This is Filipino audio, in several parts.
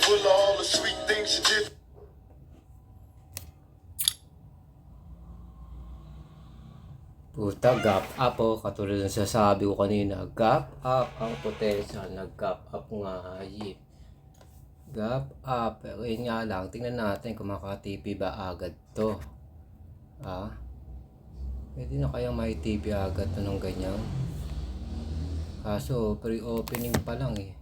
full of all the sweet things you did. Puta, gap up oh. Katulad ng sasabi ko kanina, gap up ang potential. Nag-gap up nga hayip. Gap up. Pero yun nga lang, tingnan natin kung makaka-TP ba agad to. Ah, pwede na kayang may TP agad to ng ganyan. Kaso, pre-opening pa lang eh.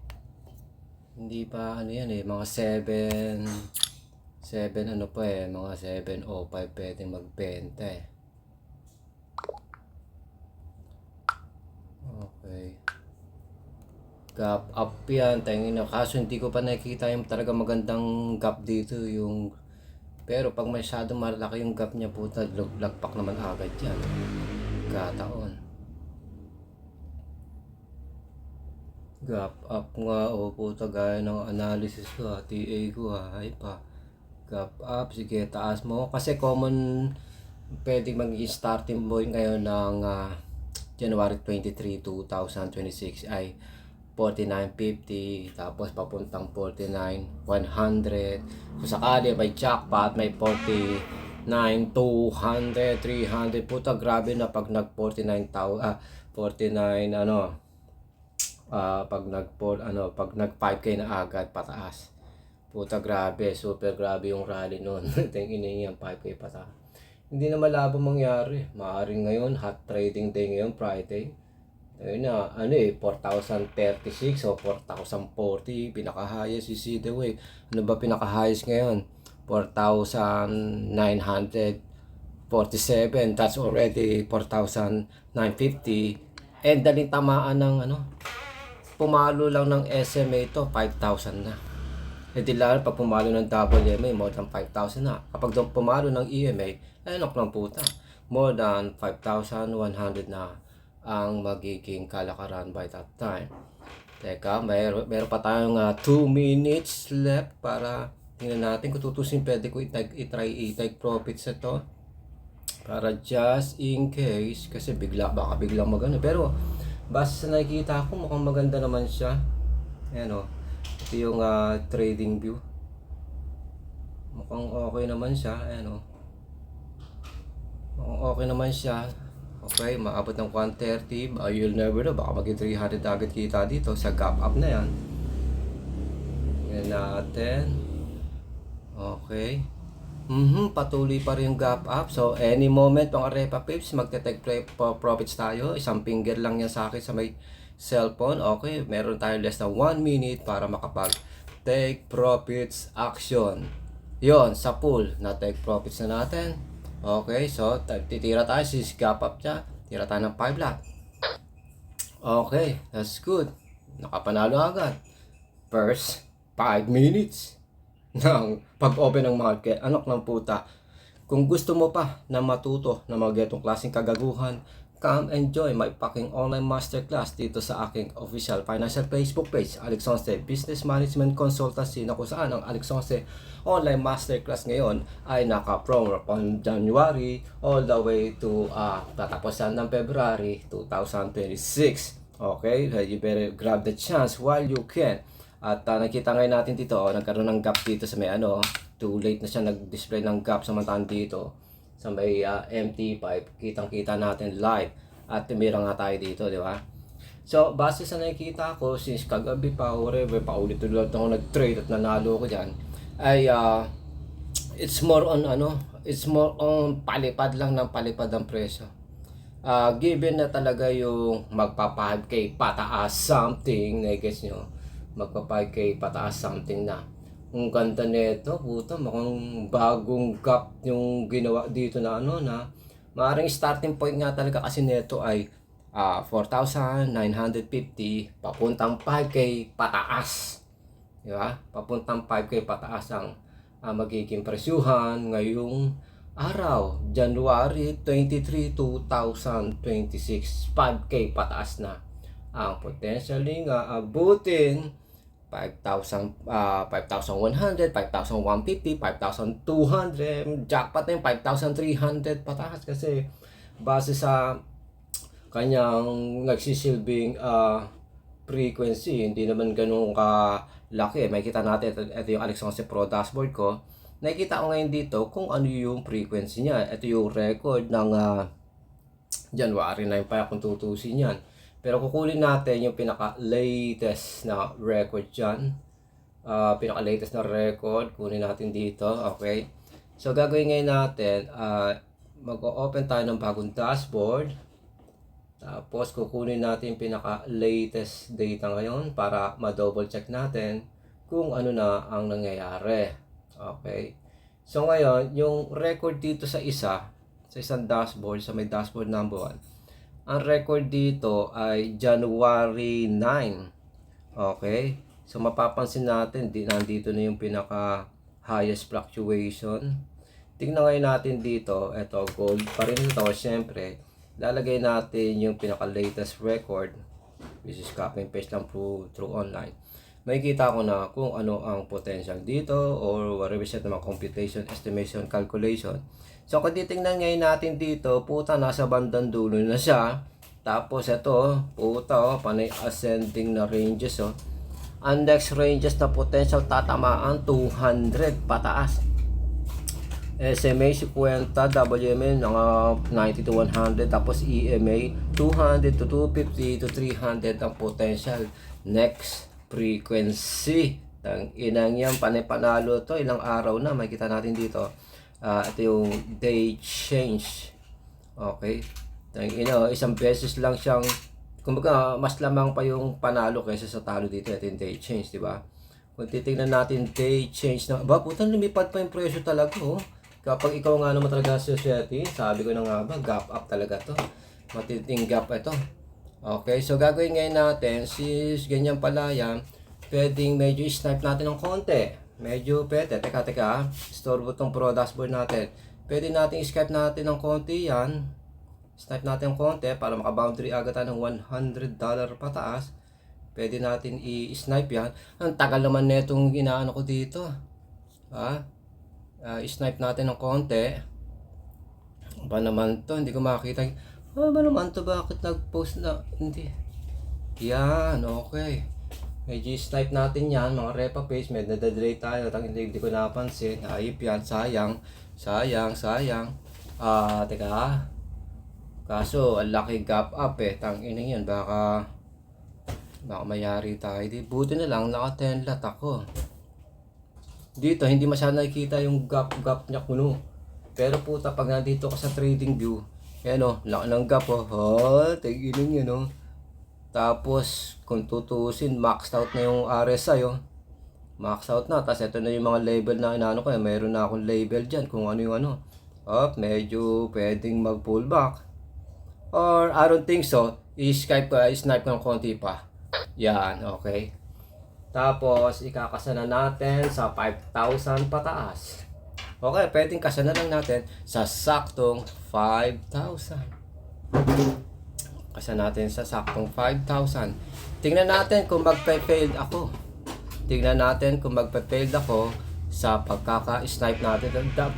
Hindi pa ano yan eh, mga 7 ano pa eh, mga 7:05 pwedeng magbenta eh. Okay. Gap up yan, tingin na. Kaso hindi ko pa nakikita yung talaga magandang gap dito. Yung pero pag masyadong malaki yung gap niya, puta, lagpak naman agad yan. Kataon. Gap up nga, o puta, gaya ng analysis ko ha, TA ko ha, ay pa. Gap up, sige, taas mo. Kasi common, pwedeng magiging starting point ngayon ng January 23, 2026 ay 49.50, tapos papuntang 49.100. Kung sakali may jackpot, may 49.200, 300. Puta, grabe na pag nag 49 ano, pag nag 5k na agad pataas. Puta, grabe, super grabe yung rally noon. Tingin yan, 5k pataas. Hindi na malabo mangyari. Maaaring ngayon, hot trading day ngayon, Friday. Ayun na, 4,036 o 4,040, pinaka-highest you see the way. Ano ba pinaka-highest ngayon? 4,947, that's already 4,950. And daling tamaan ng pumalo lang ng SMA ito, 5,000 na. Hindi lang pag pumalo ng WMA, more than 5,000 na. Kapag pumalo ng EMA, ayun lang puta, more than 5,100 na ang magiging kalakaran by that time. Teka, meron pa tayong 2 minutes left para tingnan natin kung tutusin. Pwede ko i-take profits ito para just in case, kasi baka biglang magano. Pero basta sa nakikita ko, mukhang maganda naman siya. Ayan o, ito yung trading view. Mukhang okay naman siya. Ayan o, mukhang okay naman siya. Okay, maabot ng 130. You'll never know, baka maging 300 agad kita dito sa gap up na yan. Tingnan natin. Okay. Patuloy pa rin yung gap up. So, any moment, mga Repa Pips, magte-take profits tayo. Isang finger lang yan sa akin sa may cellphone. Okay, meron tayo less than 1 minute para makapag-take profits action. Yon, sa pool, na-take profits na natin. Okay, so, titira tayo. Since gap up siya, tira tayo ng 5 lot. Okay, that's good. Nakapanalo agad. First, 5 minutes ng pag-open ng market. Anak ng puta, kung gusto mo pa na matuto na mga klaseng kagaguhan, come and join my fucking online masterclass dito sa aking official financial Facebook page, Alex Sonce Business Management Consultancy, na kung saan ang Alex Sonce online masterclass ngayon ay naka-promo on January all the way to tatapusan ng February 2026. Okay, you better grab the chance while you can. At nakita ngayon natin dito, nagkaroon ng gap dito sa may too late na siya nag-display ng gap, samantalang dito sa may MT5, kitang-kita natin live. At tumira nga tayo dito, di ba? So, base sa nakikita ko, since kagabi pa, whatever, paulit-ulit ako nag-trade at nanalo ko dyan, ay it's more on palipad lang ng palipad ang presyo. Given na talaga yung magpa 5k pataas something, na-guess nyo, magpa 5k pataas something na. Ang ganda nito, puta, mukhang bagong gap yung ginawa dito na na maaaring starting point nga talaga kasi nito ay 4,950 papuntang 5k pataas. Di ba? Papuntang 5k pataas ang magiging presyuhan ngayong araw, January 23, 2026. 5k pataas na ang potentially nga abutin 5,100, 5,150, 5,200, jackpot na yung 5,300 pataas kasi base sa kanyang nagsisilbing frequency, hindi naman ganun ka laki. Makikita natin, ito yung Alex 11 Pro dashboard ko. Nakikita ko ngayon dito kung ano yung frequency niya. Ito yung record ng January 9 pa kung tutusin yan. Pero kukunin natin yung pinaka-latest na record dyan. Pinaka-latest na record. Kunin natin dito. Okay. So, gagawin ngayon natin, mag-open tayo ng bagong dashboard. Tapos, kukunin natin yung pinaka-latest data ngayon para ma-double check natin kung ano na ang nangyayari. Okay. So, ngayon, yung record dito sa isang dashboard, sa may dashboard number 1, ang record dito ay January 9. Okay. So, mapapansin natin, nandito na yung pinaka highest fluctuation. Tingnan ngayon natin dito, ito gold pa rin ito. Siyempre, lalagay natin yung pinaka latest record, which is copy and paste lang through online. Makikita ko na kung ano ang potential dito or revision ng computation, estimation, calculation. So kung titingnan ngayon natin dito, puta nasa bandang dulo na siya. Tapos ito, puta panay ascending na ranges oh. Ang next ranges na potential tatamaan 200 pataas. SMA 50, WMA mga 90 to 100, tapos EMA 200 to 250 to 300 ang potential next frequency. Tang inang yan, panalo to, ilang araw na makita natin dito. Ito yung day change. Okay. Tang ina, isang beses lang siyang, kumbaga mas lamang pa yung panalo kaysa sa talo dito. Ito yung day change, di ba? Kung titingnan natin day change na, putang lumipad pa yung presyo talaga oh. Kapag ikaw nga naman talaga society, sabi ko na nga ba, gap up talaga to. Matiting gap ito. Okay, so gagawin ngayon natin, since ganyan pala yan, pwedeng medyo snipe natin ng konti. Medyo pwede, teka, store tong pro dashboard natin. Pwede natin i-snipe natin ng konti yan. Snipe natin ng konti para maka-boundary agad tayo ng $100 pataas. Pwede natin i-snipe yan. Ang tagal naman netong inaano ko dito. I-snipe natin ng konti. Ba naman to, hindi ko makita. Ba naman to, bakit nag-post na? Hindi. Yan, okay. Medyo snipe natin yan, mga repa page. Med nadadelay tayo, hindi ko napansin. Ayip yan, sayang. Teka. Kaso, ang laki gap up eh. Tangina yan, baka mayari tayo. Buti na lang, naka 10 lot ako. Dito, hindi masyadong nakikita yung gap niya kuno. Pero puta, pag nandito ka sa trading view, yan o, laki ng gap o. Tigilin yun o. Tapos, kung tutusin, maxed out na yung RSI o. Maxed out na. Tapos, ito na yung mga label na inaano ko. Mayroon na akong label dyan kung ano yung ano. Medyo pwedeng mag-pullback. Or, I don't think so. I-snipe ko ng konti pa. Yan, okay. Tapos, ikakasana natin sa 5,000 pataas. Okay, pwedeng kasana lang natin sa saktong 5,000. Kasana natin sa saktong 5,000. Tingnan natin kung magpe-failed ako. Sa pagkaka-snipe natin.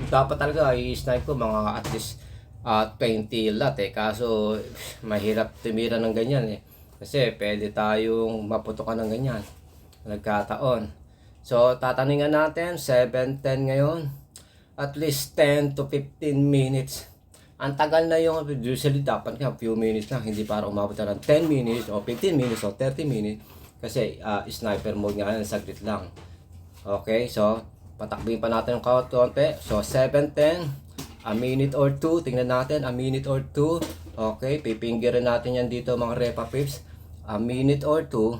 Dapat talaga i-snipe ko mga at least 20 lot eh. Kaso, mahirap tumira ng ganyan eh. Kasi pwede tayong maputokan ng ganyan. Nagkataon. So, tataningan natin, 7:10 ngayon. At least 10 to 15 minutes. Ang tagal na yung, usually dapat nga, few minutes lang, hindi para umabot na ng 10 minutes, o 15 minutes, o 30 minutes. Kasi, sniper mode nga yan, saglit lang. Okay, so, patakbin pa natin yung konti. So, 7:10, a minute or 2, tingnan natin, a minute or 2. Okay, pipinggirin natin yan dito mga repa pips. A minute or 2.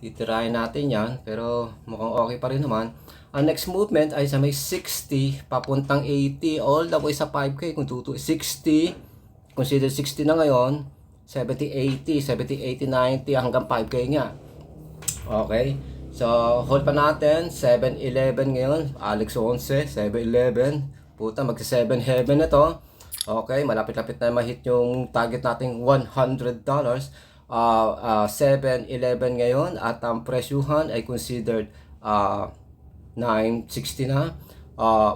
Titirahin natin yan, pero mukhang okay pa rin naman. Ang next movement ay sa may 60, papuntang 80, all the way sa 5K. Kung 60, consider 60 na ngayon, 70, 80, 90, hanggang 5K nga. Okay, so hold pa natin, 7-11 ngayon, Alex 11, 7-11, puta magsa 7 heaven na to. Okay, malapit-lapit na ma-hit yung target nating $100. 7-11 ngayon at ang presyuhan ay considered 960 na.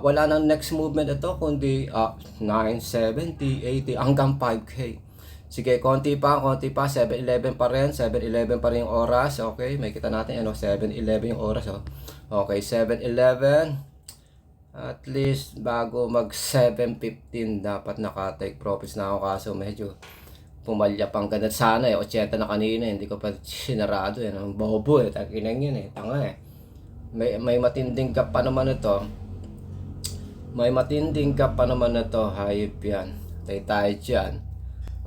Wala nang next movement ito kundi 970, 80 hanggang 5K. Sige, konti pa, 7-11 pa rin, 7-11 pa rin yung oras, okay, may kita natin, 7-11 yung oras, okay, 7-11, at least, bago mag 7:15, dapat naka-take profits na ako, kaso medyo, pumalya pang ganda, sana 80 na kanina, hindi ko pa sinarado, ang bobo takinang yun tanga may matinding gap pa naman ito, hayop yan, tayo dyan.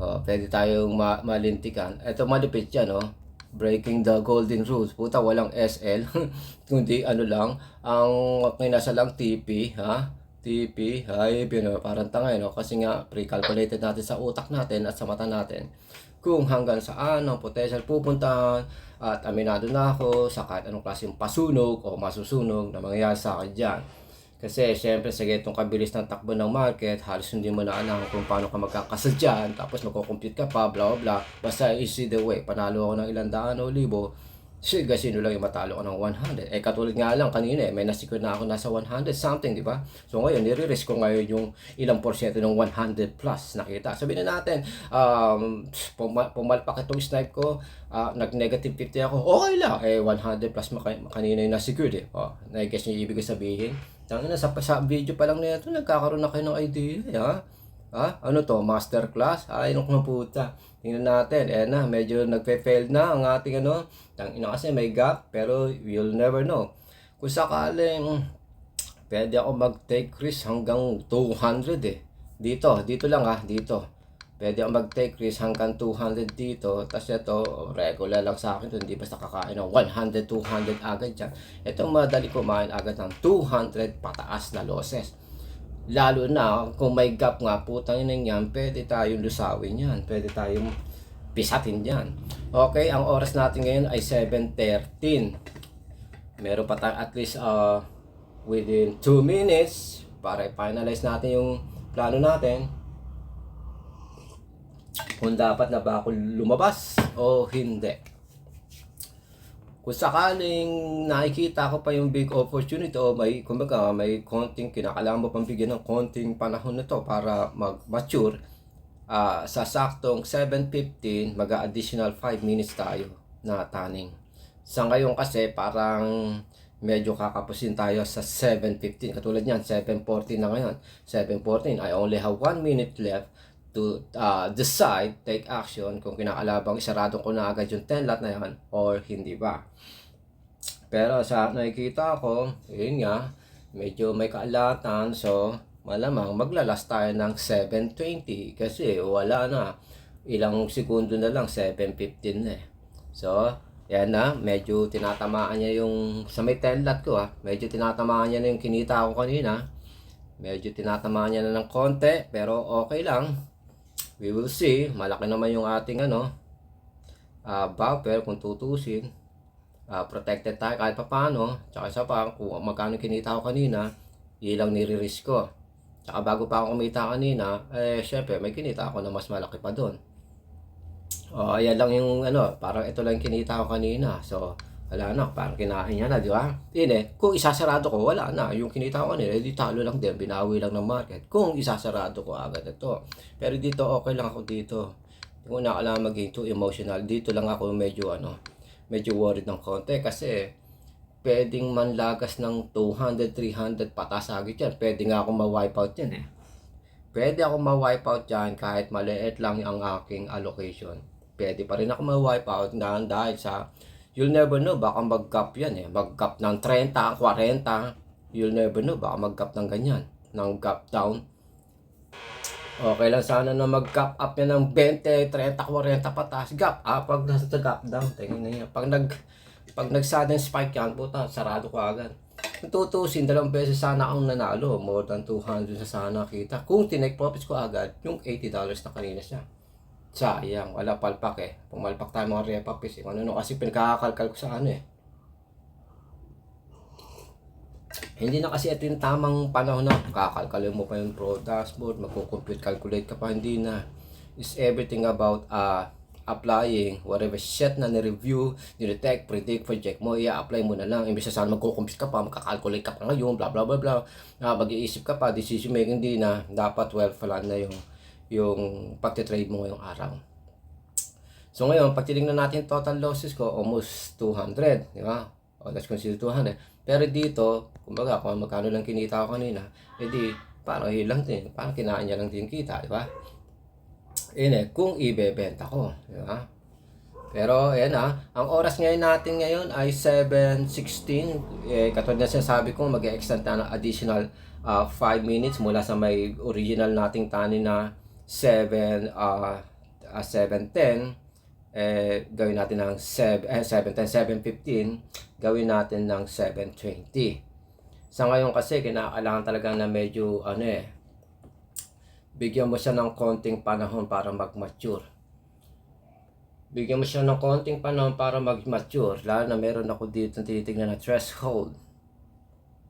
Pwede tayong malintikan. Ito malupit yan, breaking the golden rules. Puta, walang SL. Kundi ano lang, ang kinasa lang TP, TP, hayop yun, parang tanga, kasi nga, pre-calculated natin sa utak natin at sa mata natin kung hanggang saan ang potential pupuntahan, at aminado na ako sa kahit anong klaseng pasunog o masusunog na mangyayari sa akin dyan. Kasi syempre sa ganitong kabilis ng takbo ng market, halos hindi mo na alam kung paano ka magkakasadyan, tapos magko-compute ka pa, blah blah. Basta you see the way, panalo ako ng ilang daan o libo, sino lang yung matalo ko ng 100. Katulad nga lang kanina, may nasikod na ako nasa 100 something, di ba? So ngayon, nire-risk ko ngayon yung ilang porsyento ng 100 plus nakita. Sabihin na natin, pumalpak itong snipe ko, nag-negative 50 ako, okay lang. 100 plus kanina yung nasikod na-guess nyo yung ibig sabihin. Tangina, sa video pa lang nito, nagkakaroon na kayo ng idea, ano to, masterclass? Ay, nung puta. Tingnan natin, medyo nagpe-fail na ang ating tangina kasi may gap, pero you'll never know. Kung sakaling, pwede ako mag-take risk hanggang 200 Dito lang dito. Pwede ako mag-take risk hanggang 200 dito. Tapos ito, regular lang sa akin. Hindi basta kakain ng 100, 200 agad dyan. Ito madali kumain agad ng 200 pataas na losses. Lalo na kung may gap nga, putang ina yan, pwede tayong lusawin yan. Pwede tayong pisatin yan. Okay, ang oras natin ngayon ay 7:13. Meron pa tayo at least within 2 minutes para i-finalize natin yung plano natin. Kung dapat na ba ako lumabas o hindi. Kung sakaling nakikita ko pa yung big opportunity o may konting kinakailangan mo pang bigyan ng konting panahon na to para mag-mature, sa saktong 7:15 mag-additional 5 minutes tayo na tanning. Sa ngayon kasi parang medyo kakapusin tayo sa 7:15. Katulad niyan, 7:14 na ngayon. 7:14, I only have 1 minute left to decide, take action kung kinakaalabang isarado ko na agad yung 10 lot na yan or hindi ba. Pero sa nakikita ko, yun nga, medyo may kaalatan, so malamang maglalas tayo ng 7:20 kasi wala na, ilang segundo na lang, 7:15 na So, yan na, medyo tinatamaan niya yung, sa may 10 lot ko medyo tinatamaan niya na yung kinita ko kanina. Medyo tinatamaan niya na ng konti, pero okay lang. We will see. Malaki naman yung ating buffer kung tutusin. Protected tayo kahit pa paano. Tsaka isa pa, kung magkano kinita ko kanina, ilang nire-risk ko. Tsaka bago pa ako kumita kanina, syempre may kinita ako na mas malaki pa doon. Ayan lang yung parang ito lang kinita ko kanina. So, wala na, parang kinain niya na, di ba? Kung isasarado ko, wala na. Yung kinita ko kanina, di talo lang din, binawi lang ng market. Kung isasarado ko agad ito. Pero dito, okay lang ako dito. Hindi ko na kailangan maging too emotional. Dito lang ako medyo worried ng konti kasi pwedeng manlagas ng 200, 300 patas agad yan. Pwede nga ako ma-wipeout yan Pwede ako ma-wipeout yan kahit maliit lang ang aking allocation. Pwede pa rin ako ma-wipeout dahil sa you'll never know, baka mag-gap yan mag-gap ng 30, 40. You'll never know, baka mag-gap ng ganyan, ng gap down. Okay lang sana na mag-gap up yan ng 20, 30, 40 pataas. Gap up, pag nasa gap down, tingin na yan. Pag nag-sudden spike yan, puta, sarado ko agad. Kung tutusin, 2 beses sana akong nanalo. More than 200 sa sana kita. Kung tinake profits ko agad, yung $80 na kanina siya. Sayang, wala palpak Pumalpak tayo mga repapis Ano kasi pinakakalkal ko sa Hindi na kasi ito yung tamang panahon na kakalkalin mo pa yung pro dashboard, magko-compute, calculate ka pa, hindi na. It's everything about applying whatever shit na ni-review, ni-detect, predict, project mo, i-apply mo na lang. Imbis na sana magko-compute ka pa, magka-calculate ka pa ngayon, blah blah blah blah. Mag-iisip ka pa, decision making, hindi na. Dapat well plan na yung pagtitrade mo ngayong araw. So ngayon, pag tinignan natin total losses ko, almost 200, di ba? O, let's consider 200. Pero dito, kumbaga, kung magkano lang kinita ko kanina, edi, parang hilang din. Parang kinain niya lang din kita, di ba? Kung ibebenta ko, di ba? Pero, ayan ang oras ngayon natin ngayon ay 7:16. Katulad na sinasabi ko, mag-extend na ng additional 5 minutes mula sa may original nating tani na 7:10. Gawin natin ng 7:10, 7:15. Gawin natin ng 7:20. Sa ngayon kasi, kinakailangan talaga na medyo, bigyan mo siya ng konting panahon para mag-mature. Bigyan mo siya ng konting panahon para mag-mature. Lalo na meron ako dito tinitignan na threshold.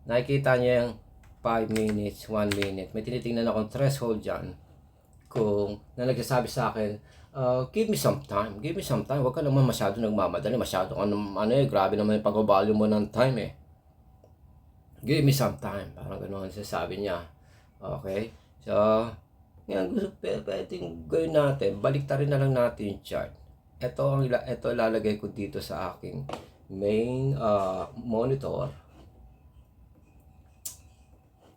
Nakikita niya yung 5 minutes, 1 minute. May tinitignan akong threshold dyan. Na nagsasabi sa akin, give me some time. Give me some time. Huwag ka naman masyado nagmamadali. Masyado ka grabe naman yung pag-value mo ng time Give me some time. Parang gano'n sasabi niya. Okay? So, ngayon gusto pwedeng gawin natin. Baliktarin na lang natin yung chart. Ito ilalagay ko dito sa aking main monitor.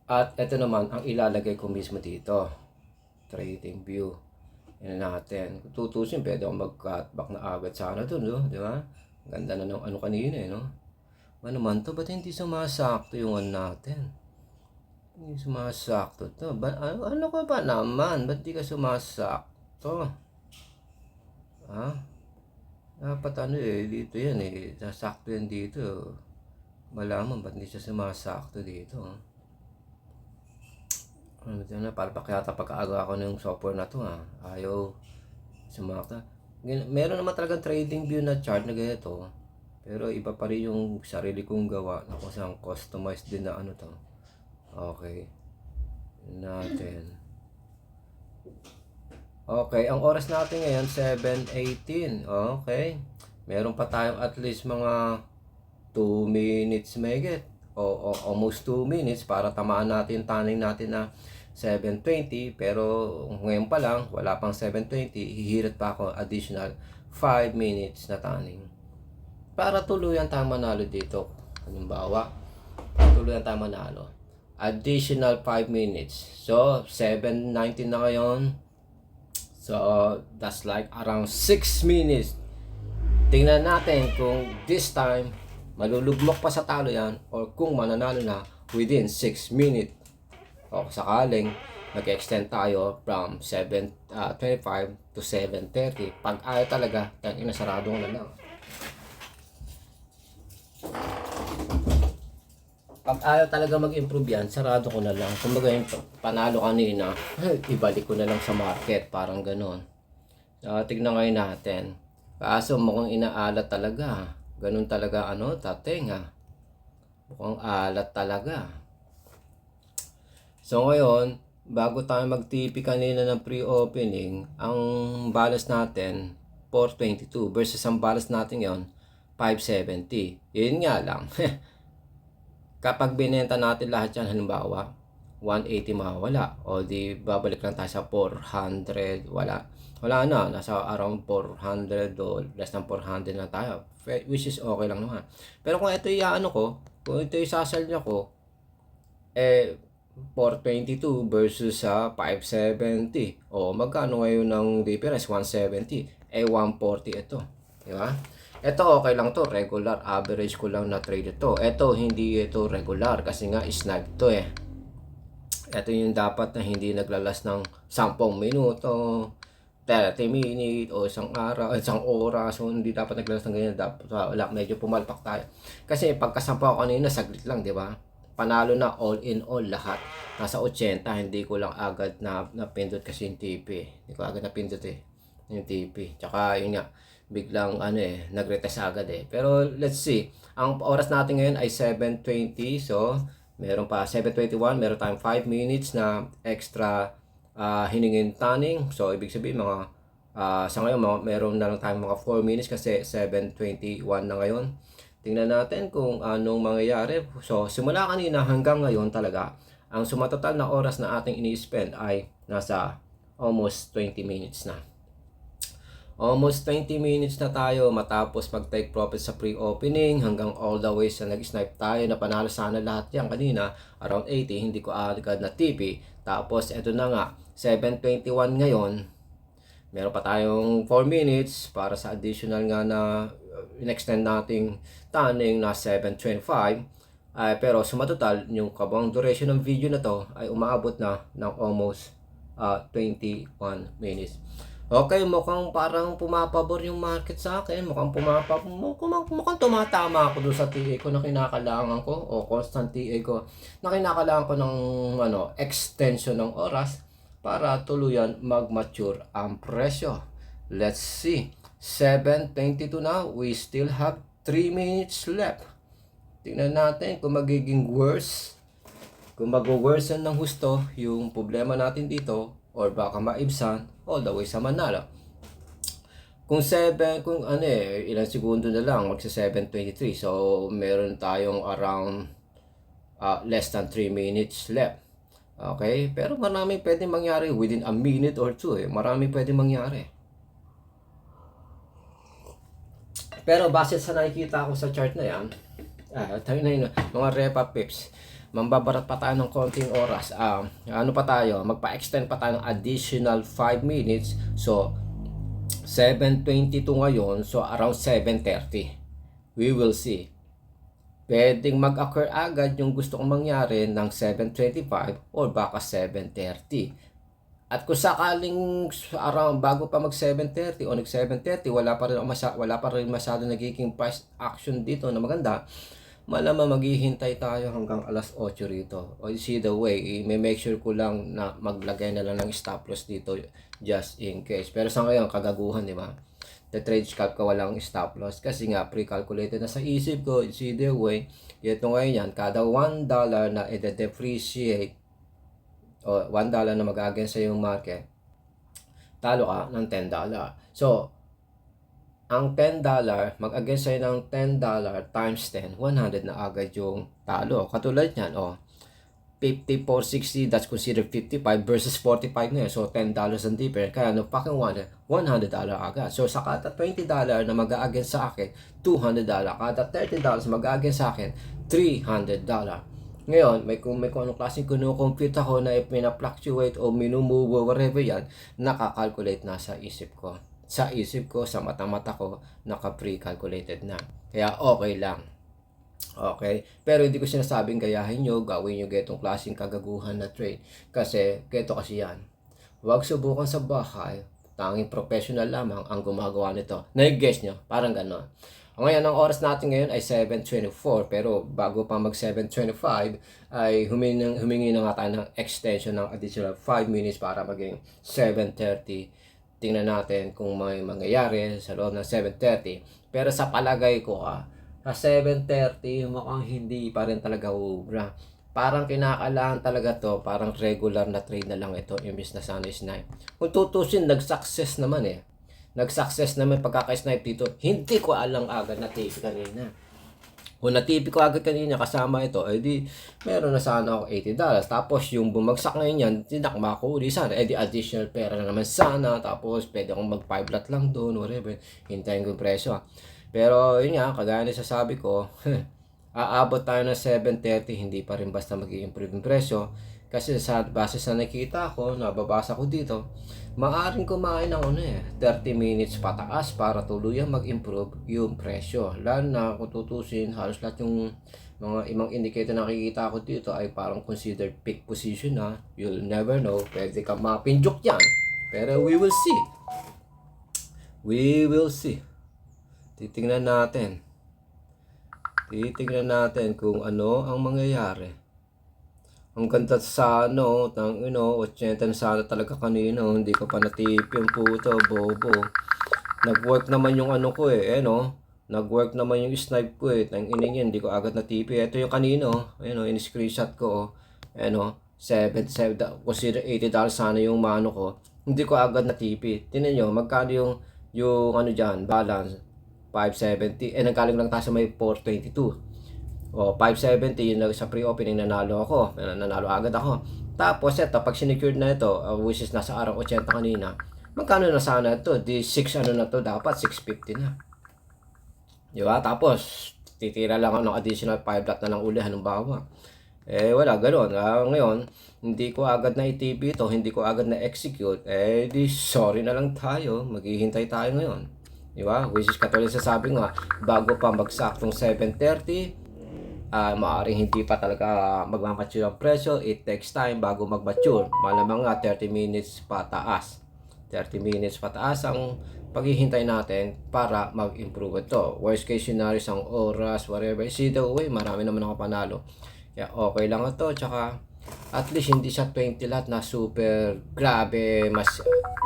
At ito naman ang ilalagay ko mismo dito. Trading view. Yan natin. Kung tutusin, pwede akong mag-cut back na agad sana dun, no? Di ba? Ganda na ng kanina, no? Ano man to? Ba't hindi sumasakto yung natin? Hindi sumasakto to. Ano ka ba naman? Ba't di ka sumasakto? Dapat dito yan sasakto yan dito. Malaman ba't hindi siya sumasakto dito. Para pa kaya pagkaaga ako ng software na to ayaw sumakto. Meron naman talagang trading view na chart na ganito. Pero iba pa rin yung sarili kong gawa na kung saan customized din na to. Okay. Natin. Okay, ang oras natin ngayon 7:18. Okay. Meron pa tayong at least mga 2 minutes mahigit. O almost 2 minutes para tamaan natin taning natin na 7:20. Pero ngayon pa lang, wala pang 7:20. Hihirit pa ako additional 5 minutes na taning. Para tuluyan tayo manalo dito. Halimbawa, tuluyan tayo manalo. Additional 5 minutes. So, 7:19 na ngayon. So, that's like around 6 minutes. Tingnan natin kung this time, malulugmok pa sa talo yan or kung mananalo na within 6 minutes. O sakaling, mag-extend tayo from 7:25 to 7:30. Pag ayaw talaga, sarado ko na lang. Pag ayaw talaga mag-improve yan, sarado ko na lang. Kumbaga yung panalo kanina, ibalik ko na lang sa market. Parang ganon. Tignan ngayon natin. Kaso mukhang inaalat talaga. Ganon talaga dating Mukhang alat talaga. So ngayon, bago tayo mag-TP kanina ng pre-opening, ang balance natin 422 versus ang balance natin ngayon 570. Yun nga lang. Kapag binenta natin lahat yan, halimbawa, 180 mawawala. O di babalik lang tayo sa 400. Wala na. Nasa around 400 o less than 400 na tayo. Which is okay lang naman. Pero kung ito kung ito isasell niya ko, 422 versus 570. O magkano ngayon ng difference? 170. 140 ito. Diba? Ito okay lang to, regular, average ko lang na trade ito. Ito hindi ito regular kasi nga snipe to Ito yung dapat na hindi naglalas ng 10 minuto, 30 minutes o isang araw, isang oras. So hindi dapat naglalas ng ganyan, dapat wala, medyo pumalpak tayo. Kasi pagkasampa ko kanina saglit lang, di ba? Panalo na all in all lahat. Nasa 80, hindi ko lang agad na napindot kasi yung TP. Hindi ko agad napindot yung TP. Tsaka yun nga, biglang nag-retest agad Pero let's see. Ang oras natin ngayon ay 7:20. So, meron pa 7:21, meron tayong 5 minutes na extra hiningin tanning. So, ibig sabihin sa ngayon meron na lang tayong mga 4 minutes kasi 7:21 na ngayon. Tingnan natin kung anong mangyayari. So, simula kanina hanggang ngayon talaga, ang sumatotal na oras na ating ini-spend ay nasa almost 20 minutes na. Almost 20 minutes na tayo matapos mag-take profit sa pre-opening hanggang all the way sa nag-snipe tayo na panalo sana lahat yan kanina around 80, hindi ko agad na TP. Tapos eto na nga, 7:21 ngayon. Meron pa tayong 4 minutes para sa additional nga na in-extend nating tanning na 7:25. Pero sumatotal, yung kabuang duration ng video na to ay umaabot na ng almost 21 minutes. Okay, mukhang parang pumapabor yung market sa akin. Mukhang mukhang tumatama ako doon sa TA ko na kinakailangan ko o constant TA ko na kinakailangan ko ng extension ng oras para tuluyan mag-mature ang presyo. Let's see. 7:22 na. We still have 3 minutes left. Tingnan natin kung magiging worse. Kung mag-worsen ng husto yung problema natin dito or baka maibsan all the way sa Manalo. Kung ilang segundo na lang magsa 7:23. So meron tayong around less than 3 minutes left. Okay? Pero marami pwedeng mangyari within a minute or two. Marami pwedeng mangyari. Pero base sa nakikita ko sa chart na yan, mga repa pips, mambabarat pa tayo ng konting oras. Magpa-extend pa tayo ng additional 5 minutes. So 7:22 ngayon, so around 7:30 we will see. Pwedeng mag-occur agad yung gusto kong mangyari ng 7:25 or baka 7:30. At kung sakaling around bago pa mag 7:30 o nag 7:30 wala pa rin masyado nagiging price action dito na maganda, malamang maghihintay tayo hanggang alas 8 rito. O see the way, may make sure ko lang na maglagay na lang ng stop loss dito just in case. Pero sa ngayon, kagaguhan, di ba? The trade scalp ko walang stop loss kasi nga pre-calculated na sa isip ko. See the way, ito ngayon yan, kada $1 na i-depreciate o $1 na mag-against sa yung market, talo ka ng $10. So, ang $10, mag-against sa'yo ng $10 times 10, 100 na agad yung talo. Katulad yan, 54.60, that's considered 55 versus 45 na yun. So, $10 ang difference. Kaya, fucking $100 agad. So, sa kada $20 na mag-against sa akin, $200. Kada $30 mag-against sa akin, $300. Ngayon, may kung anong klaseng kinukompute ako na pina-fluctuate o minumove o whatever yan, nakakalculate na sa isip ko. Sa mata-mata ko, naka-pre-calculated na. Kaya okay lang. Okay? Pero hindi ko sinasabing gayahin nyo, gawin nyo ganitong klaseng kagaguhan na trade. Kasi, ganito kasi yan. Huwag subukan sa bahay. Tanging professional lamang ang gumagawa nito. Nai-guess nyo? Parang gano'n. Ngayon, ang oras natin ngayon ay 7:24. Pero bago pa mag 7:25, ay humingi na nga tayo ng extension ng additional 5 minutes para maging 7:30. Tingnan natin kung may mangyayari sa loob ng 7:30. Pero sa palagay ko sa 7:30 mukhang hindi pa rin talaga ubra. Parang kinakailangan talaga to, parang regular na trade na lang ito imbis na sana snipe. Kung tutusin, nag-success naman Nag-success naman pagkaka-snipe dito. Hindi ko alam agad na tape kanina. Kung natipi ko agad kanina kasama ito, di meron na sana ako $80. Tapos yung bumagsak ngayon yan, tinakma ko uli sana. Di additional pera na naman sana. Tapos pwede akong mag-5 lot lang doon, whatever. Hintayin ko yung presyo. Pero yun nga, kagaya na sasabi ko, aabot tayo ng 7:30, hindi pa rin basta mag-i-improve yung presyo. Kasi base sa nakita ko, nababasa ko dito, maaring kumain ng 30 minutes pataas para tuluyang mag-improve yung presyo. Lalo na kung tutusin, halos lahat yung mga ibang indicator na nakikita ko dito ay parang considered peak position na. You'll never know, pwede ka mapinjok yan. Pero we will see. We will see. Titingnan natin kung ano ang mangyayari. Ang ganda sa 80 na sana talaga kanina, hindi ko pa natip yung puto, bobo. Nag-work naman yung ko nag-work naman yung snipe ko hindi ko agad natipi. Ito yung kanino, in-screenshot ko, 7 consider $80 sana yung mano ko. Hindi ko agad natipi. Tingnan nyo, magkano yung balance, 570, nagkaling lang tayo sa may 422. 570 yun sa pre-opening, nanalo agad ako. Tapos pag sinecured na ito, which is nasa araw 80 kanina, Magkano na sana ito? Di 6 ano na to, dapat 650 na. Di ba? Tapos, titira lang ako ng additional 5 lot na lang uli, halimbawa. Wala, gano'n. Ngayon, hindi ko agad na i-TP ito, hindi ko agad na execute. Di sorry na lang tayo. Maghihintay tayo ngayon. Di ba? Which is katulad sa sabi nga, bago pa magsaktong 7:30, maaaring hindi pa talaga magmamature ang presyo. It takes time bago mag-mature. Malamang nga 30 minutes pataas. 30 minutes pataas ang paghihintay natin para mag-improve ito. Worst case scenario, isang oras, whatever. See the way, marami naman ako panalo. Kaya okay lang ito. Tsaka at least hindi siya 20 lot na super grabe. Mas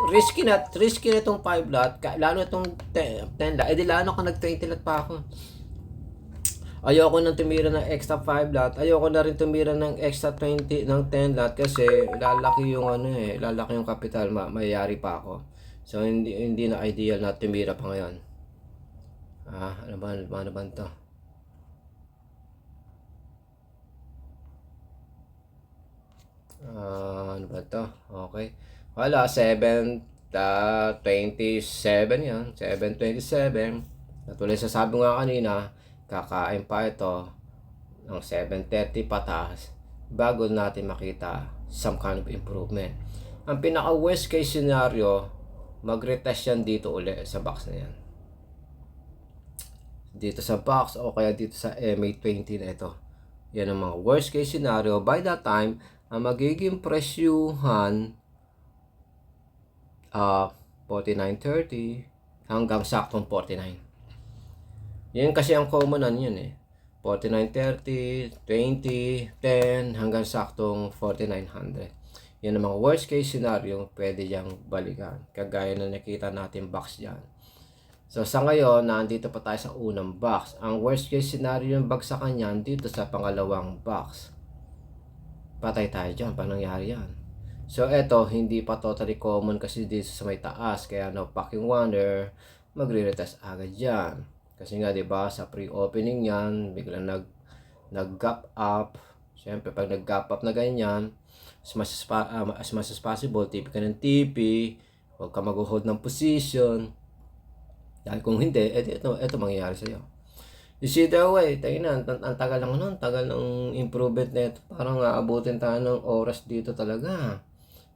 risky na itong 5 lot. Lalo itong 10 lot. Di lalo ako nag 20 lot pa ako. Ayoko nang tumira ng extra 5 lot. Ayoko na rin tumira ng extra 20 ng 10 lot kasi lalaki yung lalaki yung capital, mayayari pa ako. So hindi na ideal na tumira pa ngayon. Ano ba to? Ano ba to? Okay. Wala, 7:27 yan. 7:27. Natuloy sa sabi nga kanina, kakain pa ito ng 7:30 pataas bago natin makita some kind of improvement. Ang pinaka worst case scenario, mag-retest yan dito uli sa box na yan. Dito sa box o kaya dito sa MA20 na ito. Yan ang mga worst case scenario. By that time, ang magiging presyuhan 49.30 hanggang saktong 49. Yan kasi ang commonan yun 49.30, 20, 10 hanggang saktong 4,900. Yan ang mga worst case scenario pwede diyang balikan. Kagaya na nakita natin box dyan. So sa ngayon, nandito pa tayo sa unang box. Ang worst case scenario yung bagsakan yan dito sa pangalawang box. Patay tayo dyan pag nangyari yan. So eto, hindi pa totally common kasi dito sa may taas. Kaya no fucking wonder, magre-retest agad dyan. Kasi nga 'di ba sa pre-opening niyan, biglang nag-gap up. Siyempre pag nag-gap up na ganyan, as much as possible, TP ka ng TP, huwag ka mag-hold ng position. Dahil kung hindi, ito mangyayari sa iyo. You see the way, tayo na, ang tagal lang nun, tagal ng improvement na ito. Parang aabutin tayo ng oras dito talaga.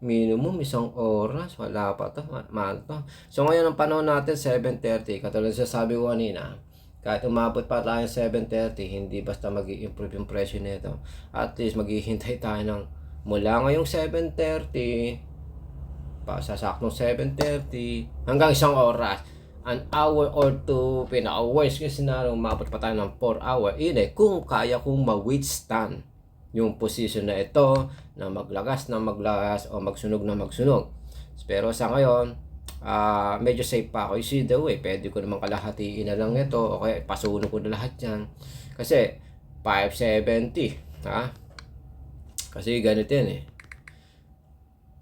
Minimum 1 oras, wala pa to, mahal to. So ngayon ang panahon natin 7:30, katulad sa sabi ko kanina, kahit umabot pa tayo 7:30, hindi basta mag-i-improve yung presyo nito. At least maghihintay tayo ng mula ngayong 7:30 pa sa saktong 7:30 hanggang 1 oras. An hour or two, pinaka-worst kasi na umabot pa tayo ng 4 hour. Kung kaya kong ma-withstand yung position na ito, na maglagas o magsunog na magsunog. Pero sa ngayon, medyo safe pa ako. You see the way, pwede ko naman kalahatiin na lang ito, o kaya pasunog ko na lahat yan. Kasi, 570, Kasi ganito yan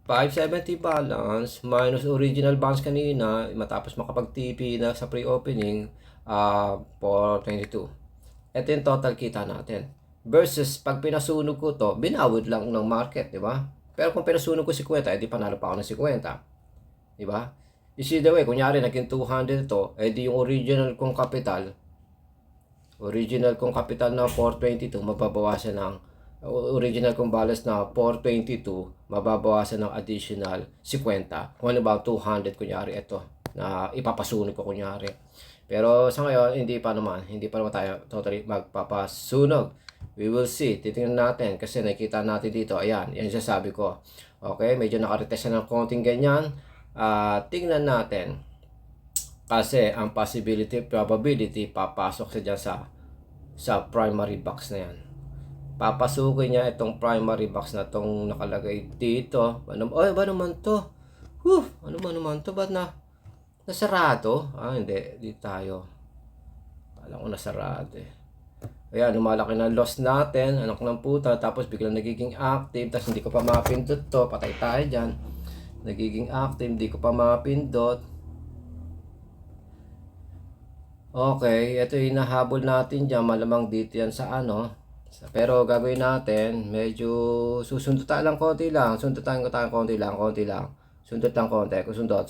570 balance minus original balance kanina, matapos makapag-TP na sa pre-opening, 422. Ito yung total kita natin. Versus, pag pinasunog ko to, binawid lang ng market, di ba? Pero kung pinasunog ko 50, edi panalo pa ako ng 50. Di ba? You see the way, kunyari naging 200 to, edi yung original kong capital na 422, mababawasan ng original kong balance na 422, mababawasan ng additional 50. Kung ano ba 200 kunyari ito na ipapasunog ko kunyari. Pero sa ngayon, hindi pa naman tayo totally magpapasunog. We will see. Titingnan natin kasi nakita natin dito. Ayan, yan siya sabi ko. Okay, medyo nakaretest na ng konting ganyan. Tingnan natin. Kasi ang probability, papasok siya dyan sa primary box na yan. Papasukin niya itong primary box na itong nakalagay dito. Ba naman to? Ano ba naman to? Ba't nasarado? Hindi. Dito tayo. Alam ko nasarado Ayan, lumalaki na loss natin. Anak ng puta. Tapos biglang nagiging active. Tapos hindi ko pa mapindot to. Patay tayo dyan. Nagiging active. Hindi ko pa mapindot. Okay. Ito yung hinahabol natin dyan. Malamang dito yan sa Pero gagawin natin. Medyo susundutan lang konti lang. Sundutan ko tayo konti lang. Sundot lang konti. Sundot.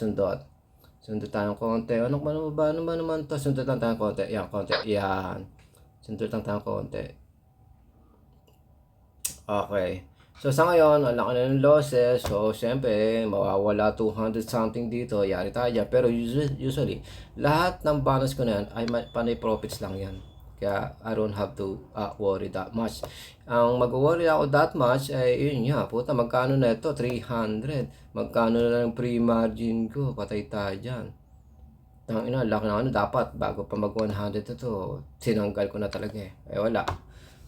Sundot tayong konti. Ano ba naman to? Sundot lang tayong konti. Yan, konti. Yan. Sundot lang tayong konti. Okay. So, sa ngayon, ang laki na ng losses. So, syempre, mawawala 200 something dito. Yari tayo dyan. Pero usually, lahat ng bonus ko na yan ay panay profits lang yan. Kaya, I don't have to worry that much. Ang mag-worry ako that much ay, yun nga, puta, magkano na ito? 300. Magkano na lang pre-margin ko? Patay tayo dyan. Ina, laki na ano, dapat, bago pa mag-100 ito, sinanggal ko na talaga eh. Eh, wala.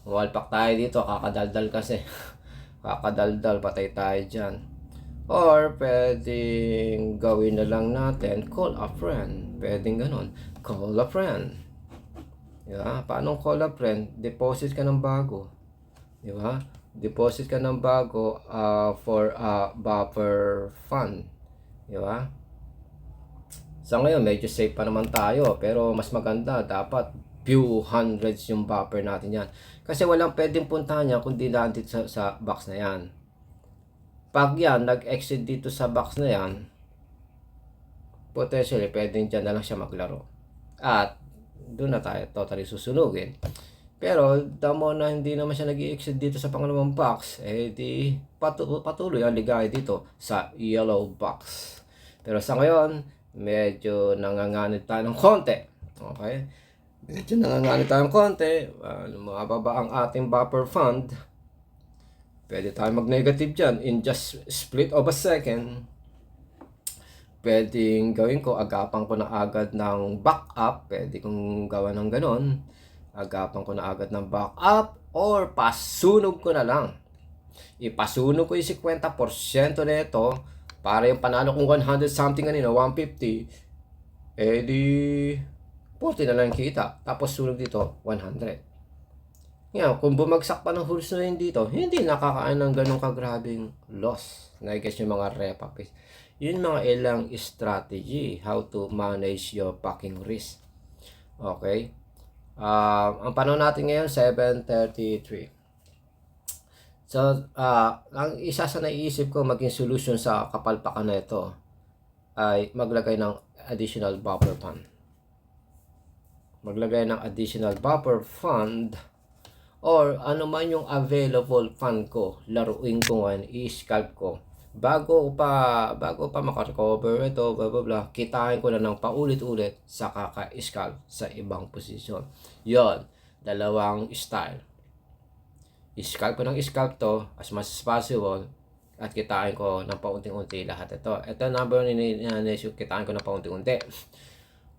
Walpak tayo dito, kakadaldal kasi. Kakadaldal, patay tayo dyan. Or, pwedeng gawin na lang natin, call a friend. Pwedeng ganun, call a friend. Diba? Paano call a friend? Deposit ka ng bago. Diba? Deposit ka ng bago for a buffer fund. Diba? Sa ngayon, medyo safe pa naman tayo. Pero mas maganda, dapat few hundreds yung buffer natin yan. Kasi walang pwedeng puntahan yan kung di daan dito sa box na yan. Pag yan, nag-exit dito sa box na yan, potentially, pwedeng dyan na lang siya maglaro. At, doon na tayo totally susunugin. Pero, damo na hindi naman siya nag-exit dito sa pangalawang box, eh di patuloy ang ligaya dito sa yellow box. Pero sa ngayon, medyo nanganganib tayo ng konti. Okay? Medyo nanganganib tayo ng konti. Mababa ang ating buffer fund. Pwede tayo mag-negative dyan in just split of a second. Pwedeng gawin ko, agapan ko na agad ng backup. Pwede kong gawa ng ganon. Agapan ko na agad ng backup or pasunog ko na lang. Ipasunog ko yung 50% nito para yung panalo kong 100 something kanina, 150, eh di 40 na lang kita. Tapos sunog dito, 100. Ngayon, kung bumagsak pa ng hulls na yun dito, hindi nakakain ng ganong kagrabing loss. Nag-guess yung mga repapis. Yun mga ilang strategy how to manage your packing risk. Okay? Ang panahon natin ngayon, 7:33. So, ang isa sa naiisip ko maging solution sa kapalpakan na ito ay maglagay ng additional buffer fund. Maglagay ng additional buffer fund or ano man yung available fund ko, laruin ko ngayon, i-scalp ko. Bago pa makarecover ito, blah blah blah, kitain ko na ng paulit-ulit sa kaka-scalp sa ibang posisyon. Yon, dalawang style. I-scalp ko ng scalp to as much as possible at kitain ko ng paunti-unti lahat ito. Ito number yung kitain ko ng paunti-unti.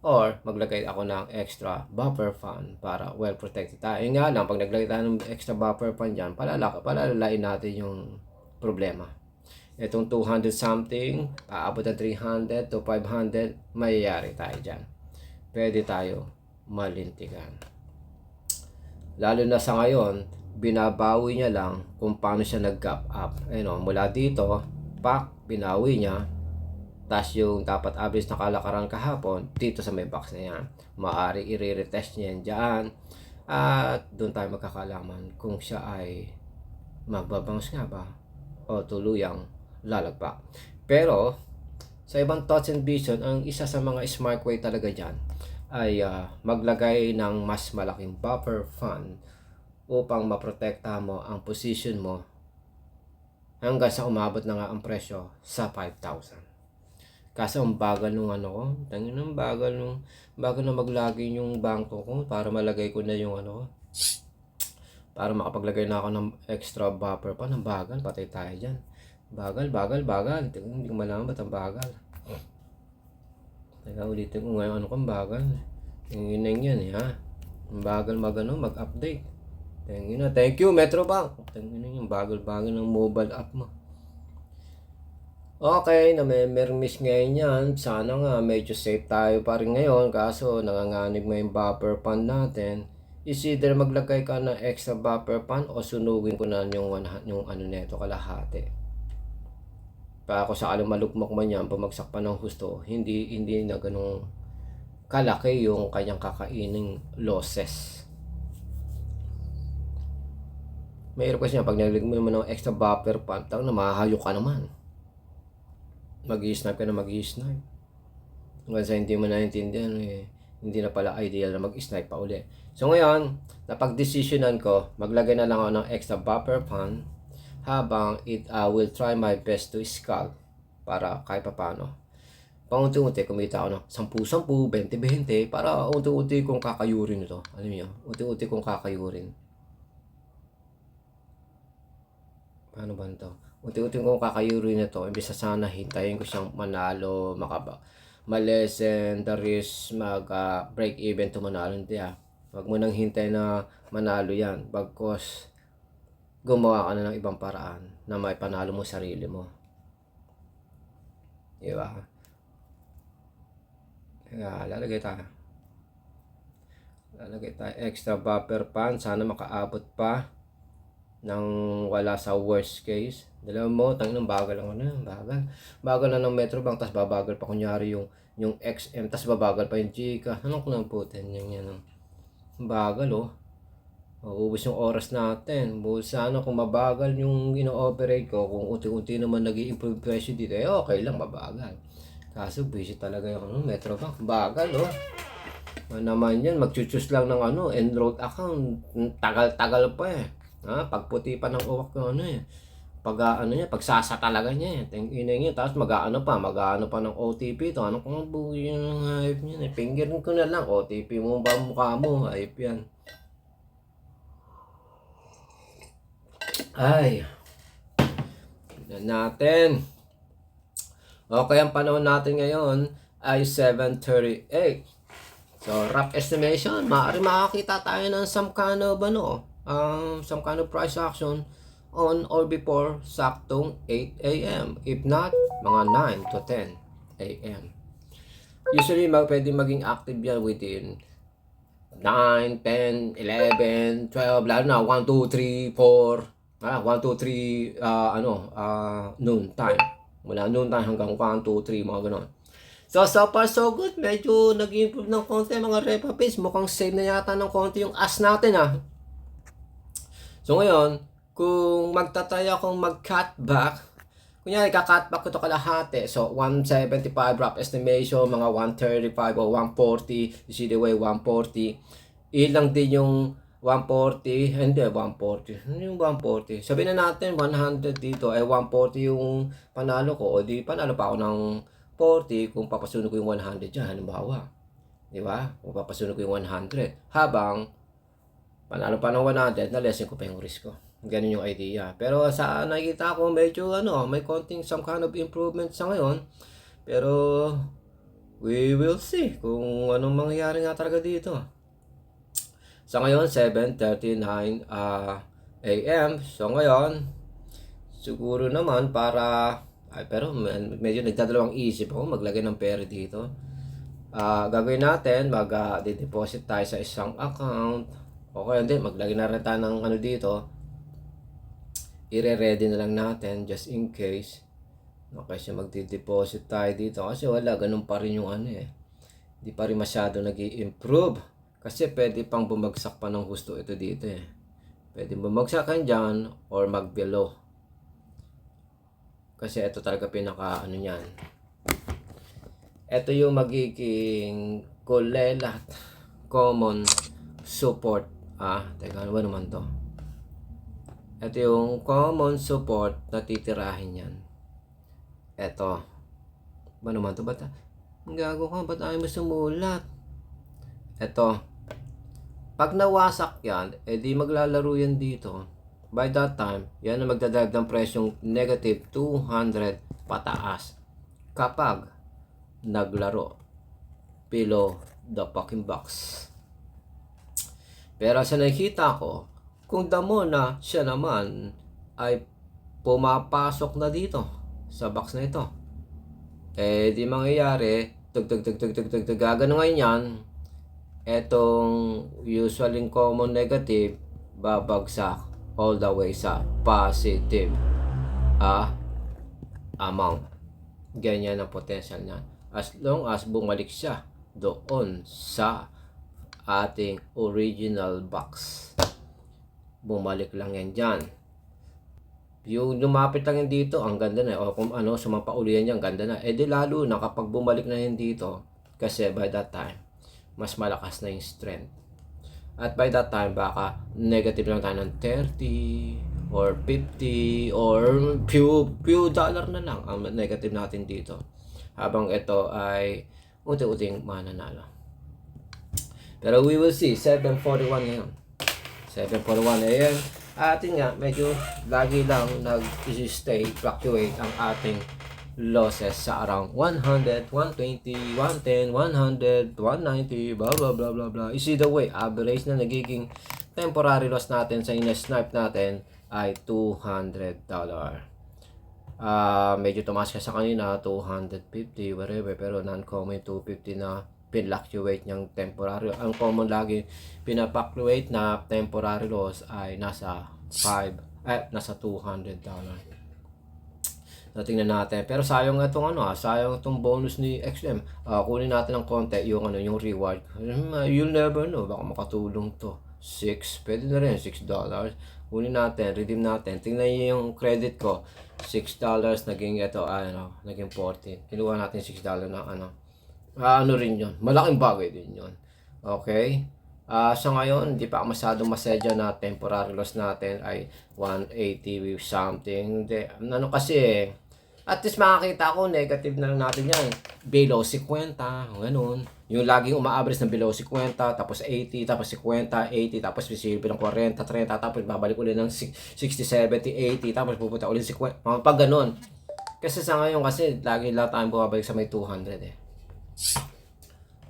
Or maglagay ako ng extra buffer fund para well protected tayo. Yung nga lang, pag naglagay tayo ng extra buffer fund dyan, palalain natin yung problema. Itong 200 something, aabot na 300 to 500, mayayari tayo dyan. Pwede tayo malintigan. Lalo na sa ngayon, binabawi niya lang kung paano siya nag-gap up. Ayun, mula dito, binawi niya. Tapos yung dapat average na kalakaran kahapon, dito sa may box na yan. Maaari i-retest niya yan dyan. At doon tayo magkakalaman kung siya ay magbabounce nga ba o tuluyang lalagpak. Pero, sa ibang thoughts and vision, ang isa sa mga smart way talaga dyan ay maglagay ng mas malaking buffer fund upang maprotektahan mo ang position mo hanggang sa umabot na nga ang presyo sa 5,000. Kasi ang bagal nung bagal na maglagay yung bangko ko para malagay ko na yung para makapaglagay na ako ng extra buffer pa ng bagal, patay tayo dyan. Bagal. Hindi ko malaman ba't ang bagal. Teka, ulitin ko ngayon kung bagal. Yung yan ha. Ang bagal mag-update. Thank you Metrobank. Yung bagal ng mobile app mo. Okay, na-miss ngayon yan. Sana nga medyo safe tayo pa rin ngayon. Kaso nanganganib mo yung buffer fund natin. Is either maglagay ka ng extra buffer fund o sunugin ko na yung neto kalahati. Para ako sa malugmok man yan, pumagsak pa ng husto, hindi na ganun kalaki yung kanyang kakaining losses. Mayroon kasi pag naglag mo naman ng extra buffer fund, na mahayok ka naman. mag-i-snipe ka na mag-i-snipe. Hanggang sa hindi mo naintindihan, hindi na pala ideal na mag-snipe pa uli. So ngayon, napag-decisionan ko, maglagay na lang ako ng extra buffer pan habang will try my best to scalp para kahit pa paano. Paunti-unti kumita ako ng 10-10, 20-20 para unti-unti kong kakayurin ito. Alam niyo, unti-unti kong kakayurin. Paano ba ito? Unti-unti kong kakayurin ito. Imbis na sana hintayin ko siyang manalo, malesen the risk, break even to manalo. Hindi Huwag mo nang hintay na manalo yan. Bagkos gumawa ka na ng ibang paraan na may panalo mo sarili mo. Diba? Kaya lalagay tayo extra buffer pan. Sana makaabot pa nang wala sa worst case. Dalawa mo, tangin ng bagal lang bagal na ng Metrobank, tas babagal pa kunyari yung XM, tas babagal pa yung Gcash. Anong kunang putin yan bagal Uubos yung oras natin. Sana kung mabagal yung ino-operate ko, kung unti-unti naman nag-i-improve presyo dito, okay lang, mabagal. Kaso busy talaga yung Metrobank. Bagal naman yan, mag-choose lang ng enrolled account. Tagal-tagal pa pagputi pa ng uwak yung pag pagsasa talaga niya tingin niya, tapos mag-ano pa ng OTP to. Ano kung buhay yung hype niya Fingerin ko na lang, OTP mo ba mukha mo, hype yan. Ay, tignan natin. Okay, ang panahon natin ngayon ay 7:38. So, rough estimation, maaari makakita tayo ng some kind of price action on or before saktong 8 a.m. If not, mga 9 to 10 a.m. Usually, pwede maging active yan within 9, 10, 11, 12, lalo na 1, 2, 3, 4, 1, 2, 3, noon time. Mula noon time hanggang 1, 2, 3, mga ganon. So far so good. Medyo nag-improve ng konti mga repa pace. Mukhang save na yata ng konti yung as natin So ngayon, kung magtatry akong mag-cut back, kunyari ka-cut back ko ito kalahati. So 175 rough estimation, mga 135 o 140. You see the way 140. Ilang din yung 140, hindi 140. Ano yung 140? Sabihin na natin 100 dito, 140 yung panalo ko. O di panalo pa ako ng 40 kung papasunod ko yung 100 dyan, halimbawa. Di ba? Kung papasunod ko yung 100. Habang panalo pa ng 100, na-lessen ko pa yung risk ko. Ganun yung idea. Pero sa nakikita ko, medyo may konting some kind of improvement sa ngayon. Pero we will see kung anong mangyayari nga talaga dito. Sa ngayon, 7:39 a.m. So ngayon, siguro naman para pero medyo nagdadalawang isip ako maglagay ng pera dito. Gagawin natin, mag-deposit tayo sa isang account. Okay, hindi, maglagay na rin tayo ng dito. I-ready na lang natin just in case. Okay, so magde-deposit tayo dito kasi wala, ganun pa rin yung Hindi pa rin masyado nag-i-improve. Kasi pwede pang bumagsak pa ng gusto ito dito Pwede bumagsakan dyan or mag-below. Kasi ito talaga pinaka niyan. Ito yung magiging kulelat common support. Teka, ano ba naman to? Ito yung common support na titirahin yan. Ito. Ba naman to? Ba't gago ka? Ba't ayaw mo sumulat? Ito. Pag nawasak yan, di maglalaro yan dito. By that time, yan ang magdadrive ng presyong negative 200 pataas kapag naglaro below the fucking box. Pero sa nakikita ko, kung damo na siya naman ay pumapasok na dito sa box na ito, di mangyayari gagano ngayon yan, etong usually common negative babagsak all the way sa positive amount. Ganyan ang potential niya. As long as bumalik siya doon sa ating original box. Bumalik lang yan dyan. Yung lumapit lang yun dito, ang ganda na. O kung ano, sumapaulian niya, ang ganda na. Eh di lalo na kapag bumalik na yun dito, kasi by that time, mas malakas na yung strength. At by that time, baka negative lang tayo ng 30 or 50 or few dollar na lang ang negative natin dito. Habang ito ay unti-unting mananalo. Pero we will see, 741 ngayon. 741 ayan. Atin nga, medyo lagi lang nag-stay, fluctuate ang ating losses sa around 100, 120, 110, 100, 190, blah blah blah blah blah. You see the way, average na nagiging temporary loss natin sa ina-snipe natin ay $200. Medyo tumaas ka sa kanina, 250, whatever, pero non-common 250 na pinfluctuate niyang temporary. Ang common lagi pinapactuate na temporary loss ay nasa nasa $200. Natingnan natin. Pero sayang itong sayang itong bonus ni XM. Kunin natin ng konti yung yung reward. You'll never know, baka makatulong to. 6, pwede na rin $6. Kunin natin, redeem natin. Tingnan niyo yung credit ko. $6 naging naging 14. Kinuha natin $6 ng ano rin yun, malaking bagay din yun. Okay? Sa ngayon, hindi pa masyadong masedya na temporary loss natin ay 180 something. Hindi, kasi, at least makakita ko, negative na lang natin yan. Below 50, ganun. Yung laging uma-average ng below 50, tapos 80, tapos 50, 80, tapos pisilip ng 40, 30, tapos babalik ulit ng 60, 70, 80, tapos pupunta ulit 50, pag ganun. Kasi sa ngayon, kasi lagi lang tayong bumabalik sa may 200 eh.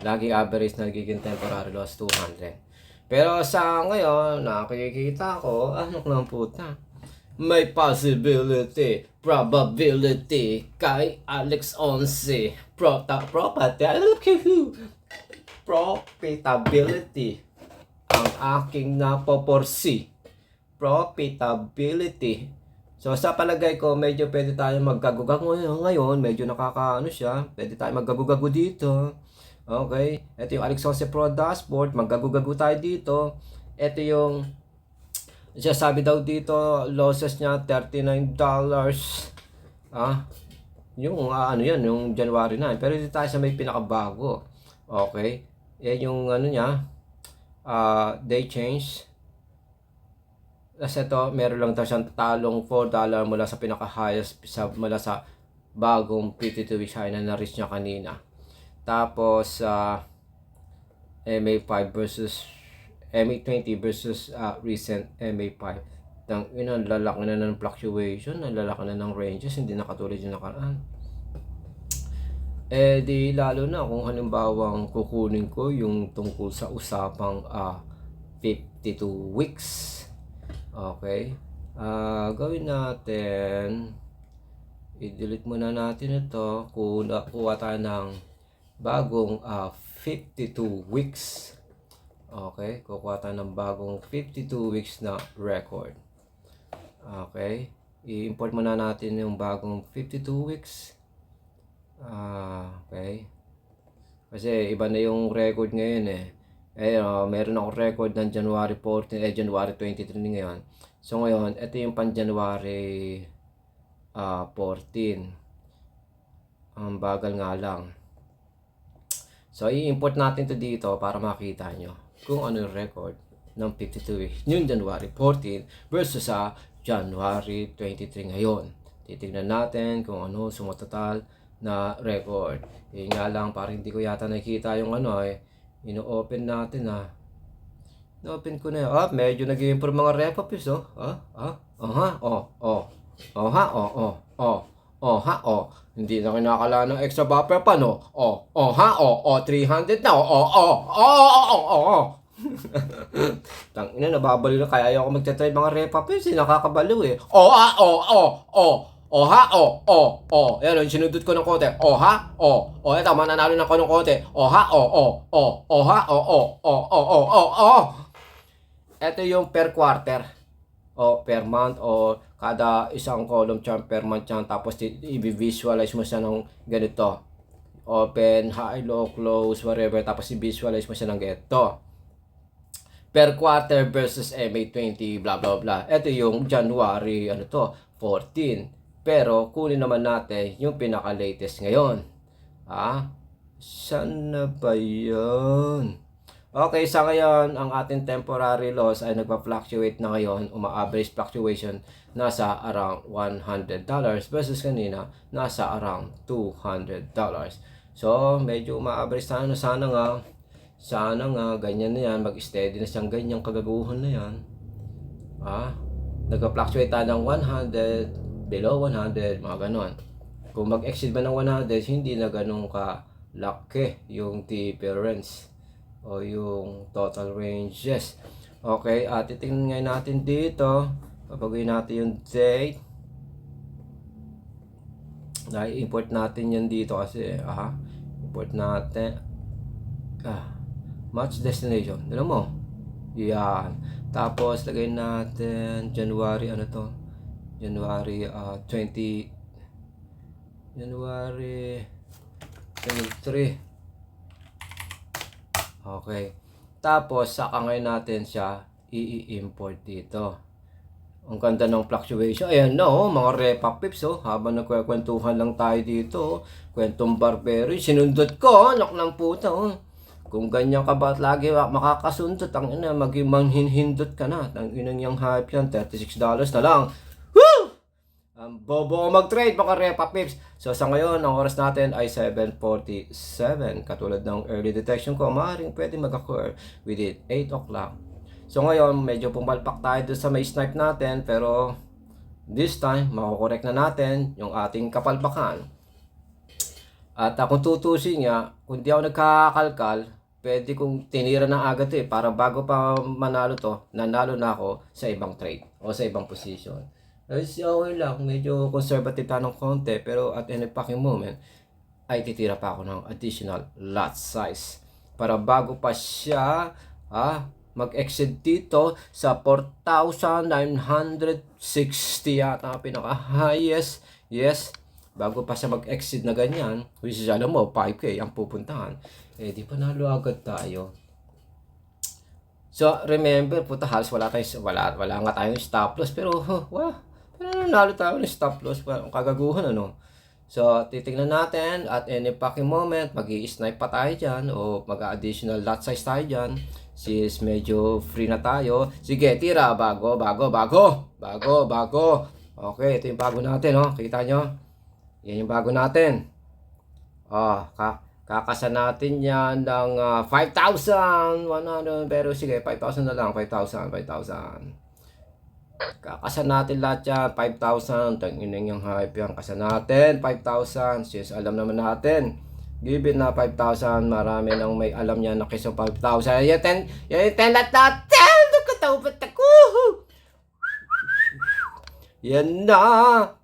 Lagi average na nagiging temporary loss 200. Pero sa ngayon, nakikita ko, ano lang puta, may possibility, probability kay Alex 11. Profitability ang aking napoporsi. Profitability. So sa palagay ko, medyo pwede tayo maggagugago ngayon, medyo siya, pwede tayo maggagugago dito. Okay, ito yung Alex 11 Pro dashboard, maggagugago tayo dito. Ito yung sabi daw dito, losses niya $39. Yung yan, yung January 9. Pero dito tayo sa may pinakabago. Okay, yan yung niya, day change. Kasi ito, meron lang daw siyang talong $4 mula sa pinaka-highest, mula sa bagong 52 weeks high na na-reach niya kanina. Tapos, MA5 versus MA20 versus recent MA5. Ang lalaki na ng fluctuation, ang lalaki na ng ranges, hindi na katulad yung nakaraan. Di lalo na kung halimbawa kukunin ko yung tungkol sa usapang 52 weeks. Okay. Gawin natin, i-delete muna natin ito. Kuha tayo ng bagong 52 weeks. Okay, kukuha tayo ng bagong 52 weeks na record. Okay, i-import muna natin yung bagong 52 weeks. Okay, kasi iba na yung record ngayon eh. Meron akong record ng January 14, January 23 ngayon. So ngayon, ito yung pan January 14. Ang bagal nga lang. So i-import natin to dito para makita nyo kung ano yung record ng 52 weeks. Yung January 14 versus sa January 23 ngayon. Titignan natin kung ano sumatotal na record. Yun nga lang, parang hindi ko yata nakikita yung ino-open natin ino-open ko na yun. Medyo nag-improve mga ref-ups Hindi na kinakala ng extra buffer pa, no? 300 na, Tangina, nababaliw na, kaya ayaw ako magta-try mga ref-ups, nakakabaliw eh. Yan, sinudot ko ng konti. Eto, mananalo na ko ng konti. Ito yung per quarter. Per month, kada isang column chart per month yan. Tapos, i-visualize mo siya ng ganito. Open, high, low, close, whatever. Tapos, i-visualize mo siya ng ganito. per quarter versus MA20, blah blah blah. Ito yung January 14. Pero kunin naman natin yung pinaka-latest ngayon. Saan na ba yun? Okay, sa ngayon, ang ating temporary loss ay nagpa-fluctuate na ngayon. Uma-average fluctuation nasa around $100 versus kanina nasa around $200. So, medyo uma-average tayo na sana nga, ganyan na yan, mag-steady na siyang ganyang kagaguhan na yan. Nagpa-fluctuate tayo ng 100, below 100, mga ganon. Kung mag-exceed ba ng 100, hindi na ganun ka-laki yung difference o yung total ranges. Okay, at titingnan ngayon natin dito. Papaguhin natin yung date. Na-import natin yan dito kasi, import natin. Match destination. Alam mo? Yan. Tapos, lagay natin January, January 23. Okay. Tapos, saka ngayon natin siya i-import dito. Ang ganda ng fluctuation. Ayan na, mga repa pips, habang nagkwentuhan lang tayo dito, kwentong barbero, sinundot ko, anak ng puta, Kung ganyan ka ba lagi makakasundot, ang ina, maging manghinhindot ka na. Ang inang yung hype yan, $36 na lang. Woo! Ang bobo mag-trade, mga repa pips. So sa ngayon, ang oras natin ay 7:47. Katulad ng early detection ko, maaaring pwede mag-occur within 8 o'clock. So ngayon, medyo pumalpak tayo doon sa may snipe natin, pero this time, makukorek na natin yung ating kapalpakan. At kung tutusin nga, kung di ako nagkakalkal, pwede kong tinira na agad para bago pa manalo to, nanalo na ako sa ibang trade o sa ibang position. Okay lang, medyo conservative tayo ng konti, pero at any fucking moment, ay titira pa ako ng additional lot size. Para bago pa siya, mag-exit dito sa 4,960 yata pinaka-highest. Yes, bago pa siya mag-exit na ganyan, which is alam mo, 5K ang pupuntahan. Di pa nalo agad tayo. So, remember, halos wala nga tayong stop loss, pero nanalo tayo ng stop loss, kagaguhan, So, titingnan natin at any fucking moment, mag-i-snipe pa tayo dyan o mag-additional lot size tayo dyan. Since medyo free na tayo. Sige, tira, bago. Okay, ito yung bago natin, Kita nyo? Yan yung bago natin. Kakasa natin yan ng 5,100. Pero sige, 5,000 na lang. 5,000. Kakasa natin lahat yan. 5,000. Tanginan yung hype yan. Kasa natin. 5,000. Since alam naman natin. Given na 5,000. Marami nang may alam yan na kiso 5,000. Yan 10 lahat natin. Nakatawabat ako. Yan na.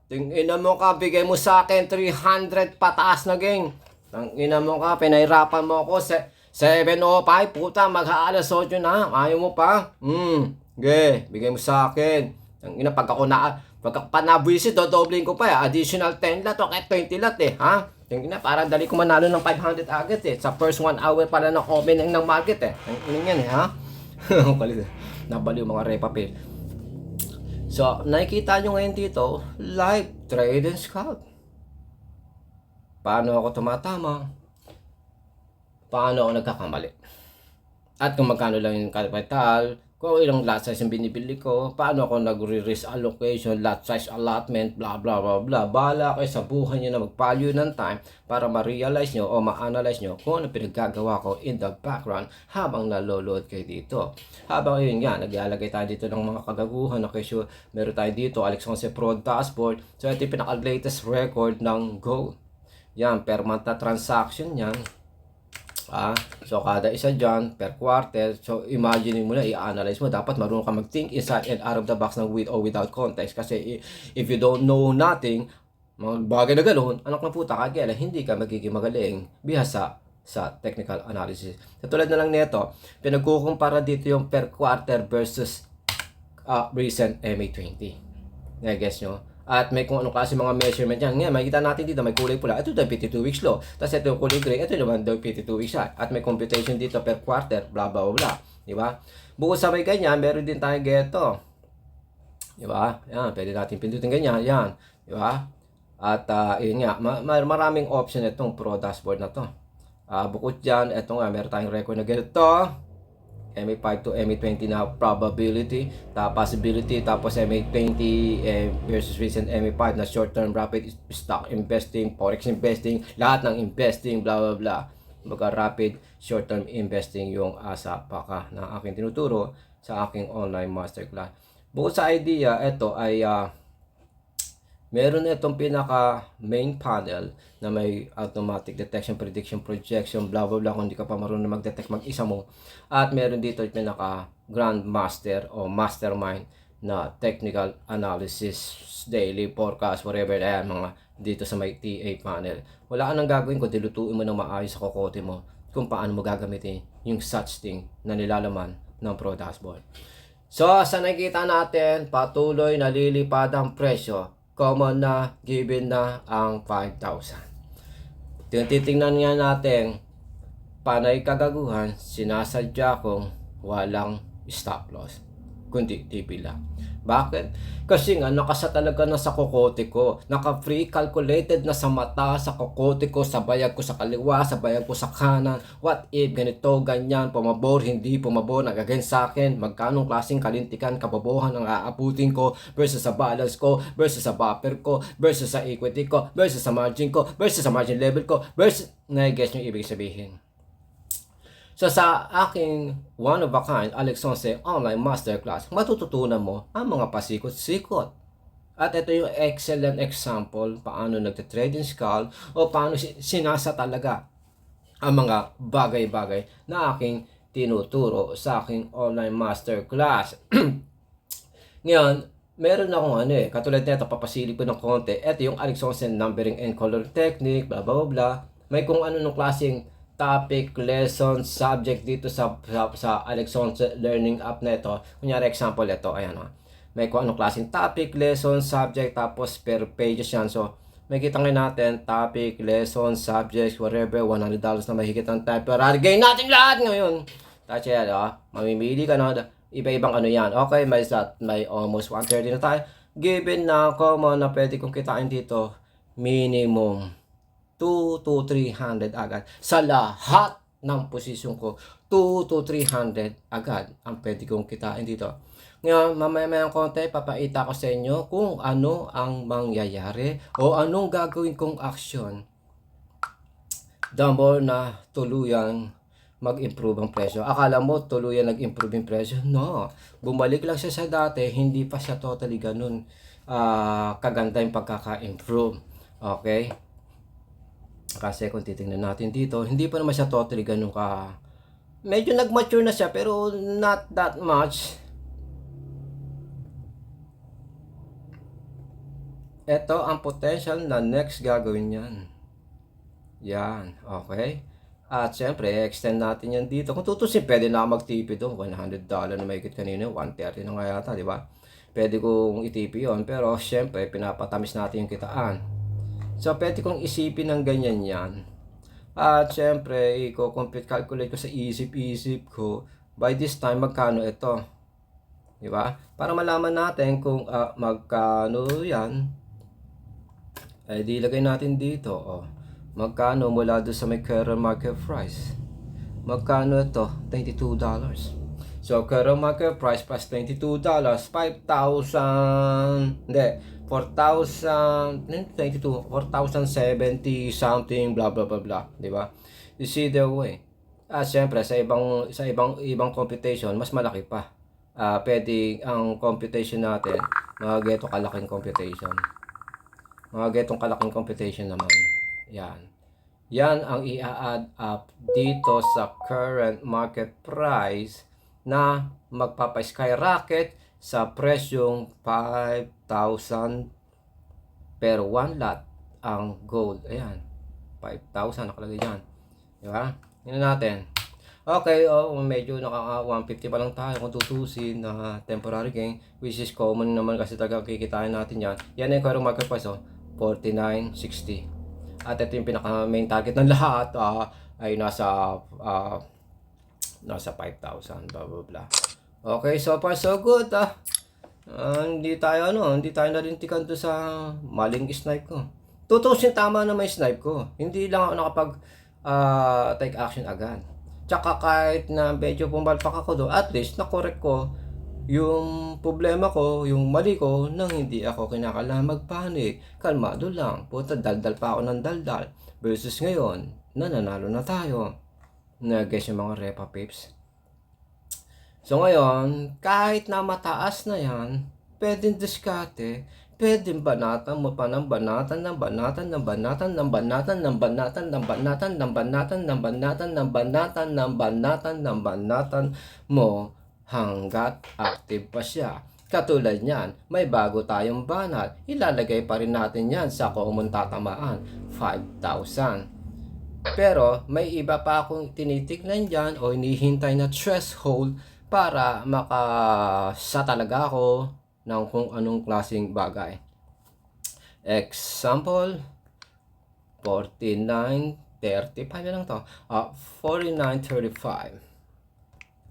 Tingnan mo ka. Bigay mo sa akin 300 pataas na gang. Tingnan mo ka. Pinahirapan mo ako. 7:05. Puta. Mag-aalas 8 na. Ayaw mo pa. Bigay mo sa akin. Pag ako nabuisit, dodobling ko pa additional 10 lot o kahit 20 lot parang dali ko manalo ng 500 agad sa first 1 hour pala ng opening ng market yan Nabaliw mga repa pay. So, nakikita nyo ngayon dito, live trade and scout. Paano ako tumatama? Paano ako nagkakamali? At kung magkano lang yung capital, kung ilang lot size yung binibili ko, paano ako nagre-risk allocation, lot size allotment, blah blah blah blah. Bahala kayo sa buhay nyo na mag-value ng time para ma-realize nyo o ma-analyze nyo kung ano pinaggagawa ko in the background habang naloload kayo dito. Habang yun nga, naglalagay tayo dito ng mga kagaguhan. Okay, sure, meron tayo dito, Alex Ponce Pro Dashboard. So, ito yung pinaka-latest record ng gold. Yan, per month na transaction yan. So kada isa dyan per quarter. So imagine mo na, i-analyze mo, dapat marunong ka mag-think inside and out of the box ng with or without context. Kasi if you don't know nothing, mga bagay na ganoon, anak ng puta, kagaya hindi ka magiging magaling bihasa sa technical analysis. Katulad na lang nito, pinagkukumpara dito yung per quarter versus recent MA20. Guess nyo? At may kung anong klase mga measurement yan. Ngayon, makikita natin dito, may kulay pula. Ito daw 52 weeks low. Tapos ito yung kulay gray. Ito naman daw 52 weeks high. At may computation dito per quarter, bla bla bla. Di ba? Bukod sa may ganyan, meron din tayo geto. Di ba? Yan, pwede natin pindutin ganyan. Yan. Di ba? At yun nga, maraming option itong Pro Dashboard na to. Bukod dyan, ito nga, meron tayong record na ganito. MA5 to MA20 na probability, possibility, tapos MA20 versus recent MA5 na short-term rapid stock investing, forex investing, lahat ng investing, blah blah blah. Baga rapid short-term investing yung asa paka na aking tinuturo sa aking online masterclass. Bukod sa idea, ito ay meron na itong pinaka main panel na may automatic detection, prediction, projection, blah blah blah kung hindi ka pa marunong mag-detect mag-isa mo. At meron dito yung pinaka grandmaster o mastermind na technical analysis, daily forecast, whatever na yan, mga dito sa may TA panel. Wala ka nang gagawin kundi lutuin mo ng maayos sa kokote mo kung paano mo gagamitin yung such thing na nilalaman ng Pro Dashboard. So, sa nakikita natin, patuloy na lilipad ang presyo. Common na, given na ang 5,000. Titingnan nga natin, panay kagaguhan, sinasadya kong walang stop loss, kundi TP lang. Bakit? Kasi nga, nakasa talaga na sa kokote ko. Naka-free calculated na sa mata, sa kokote ko, sa bayag ko sa kaliwa, sa bayag ko sa kanan. What if, ganito, ganyan, pumabor, hindi pumabor, nagagain sa akin, magkanong klaseng kalintikan, kababuhan ang aabutin ko, versus sa balance ko, versus sa buffer ko, versus sa equity ko, versus sa margin ko, versus sa margin level ko, versus, na-guess nyo ibig sabihin. So sa aking one of a kind Alex Sonce online masterclass, matututunan mo ang mga pasikot-sikot. At ito yung excellent example paano nagte-trading skull o paano sinasa talaga ang mga bagay-bagay na aking tinuturo sa aking online masterclass. Ngayon, meron akong katulad nito, papasilip ko ng konti. Ito yung Alex Sonce numbering and color technique, blah blah blah. May kung ano nung klaseng topic, lesson, subject dito sa Alex Sonce learning app na ito. Kunyari example ito, ayan o. May kung anong klaseng topic, lesson, subject, tapos per pages yan. So, may kita ngayon natin, topic, lesson, subject, whatever, $100 na mahigit ang type. Pero gain natin lahat ngayon. Tapos yan, mamimili ka na, iba-ibang ano yan. Okay, may almost 130 na tayo. Given na common na pwede kong kitain dito, minimum 2 to 300 agad. Sa lahat ng posisyon ko, 2 to 300 agad ang pwede kong kitain dito. Ngayon, mamaya-mayang konti, papaita ko sa inyo kung ano ang mangyayari o anong gagawin kong action. The more na tuluyang mag-improve ang presyo. Akala mo tuluyang nag-improve yung presyo? No. Bumalik lang siya sa dati, hindi pa siya totally ganun kaganda yung pagkaka-improve. Okay? Kasi kung titingnan natin dito, hindi pa naman siya totally ganun ka... Medyo nag-mature na siya, pero not that much. Ito ang potential na next gagawin yan. Yan, okay? At syempre, extend natin yan dito. Kung tutusin, pwede na mag-TP doon. $100 na mahigit kanina, 130 na nga yata, di ba? Pwede kong i-TP yun, pero syempre, pinapatamis natin yung kitaan. So, pwede kong isipin ng ganyan yan. At syempre, i-compute, calculate ko sa isip-isip ko. By this time, magkano ito? Diba? Para malaman natin kung magkano yan. Ay, di lagay natin dito. Magkano mula doon sa may current market price? Magkano ito? $22. So, current market price plus $22, 5,000, hindi, 4,022, 4,070 something, blah blah blah blah, di ba? You see the way. Siyempre sa ibang computation mas malaki pa. Pwede ang computation natin, mga getong kalaking computation. Mga getong kalaking computation naman. Yan. Yan ang i-add up dito sa current market price na magpapa-skyrocket sa presyong 5,000 per 1 lot ang gold. Ayan, 5,000 nakalagay dyan. Diba? Yun natin. Okay, medyo naka 150 pa lang tayo kung tutusin na temporary gain, which is common naman kasi talaga kikitain natin yan. Yan yung current market price, 49.60. At ito yung pinaka main target ng lahat, ay nasa 5,000, blah blah blah. Okay, so far so good. Hindi tayo nalintikan to sa maling snipe ko. Tutusin tama na may snipe ko. Hindi lang ako nakapag take action agad. Tsaka kahit na medyo pumalpak ako doon, at least na-correct ko yung problema ko, yung mali ko, nang hindi ako kinakailangan magpanik. Kalmado lang. Puta, daldal pa ako ng daldal. Versus ngayon, nananalo na tayo. Na-guess yung mga repa pips. So ngayon, kahit na mataas na yan, pwedeng diskarte, pwedeng banatan mo pa ng banatan ng banatan ng banatan ng banatan ng banatan ng banatan ng banatan ng banatan ng banatan ng banatan ng banatan mo hanggat active pa siya. Katulad niyan, may bago tayong banat, ilalagay pa rin natin yan sa common tatamaan, 5,000. Pero may iba pa akong tinitignan dyan o hinihintay na threshold para makasa talaga ako ng kung anong klaseng bagay. Example, 49.35 na lang to. 49.35.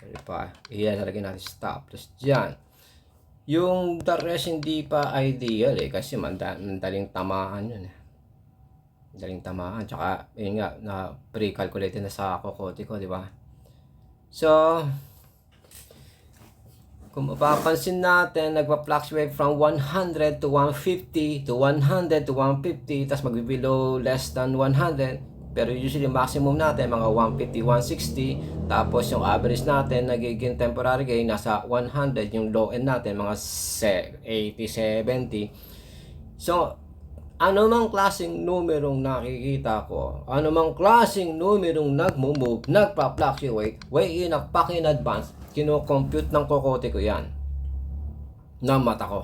35. Iyan, nalagyan natin stop. Plus dyan. Yung the rest hindi pa ideal kasi madaling tamaan yun Madaling tamaan. Tsaka, yun nga, na pre-calculated na sa kokote ko, di ba? So, kung mapapansin natin, nagpa-fluctuate from 100 to 150 to 100 to 150, tapos magbe-below less than 100. Pero usually maximum natin mga 150, 160. Tapos yung average natin nagiging temporary gain nasa 100. Yung low end natin mga 80, 70. So, ano mang klaseng numerong nakikita ko, ano mang klaseng numerong nagmo-move, nagpa-fluctuate, way in a fucking advance, kino-compute ng kokote ko yan na mata ko.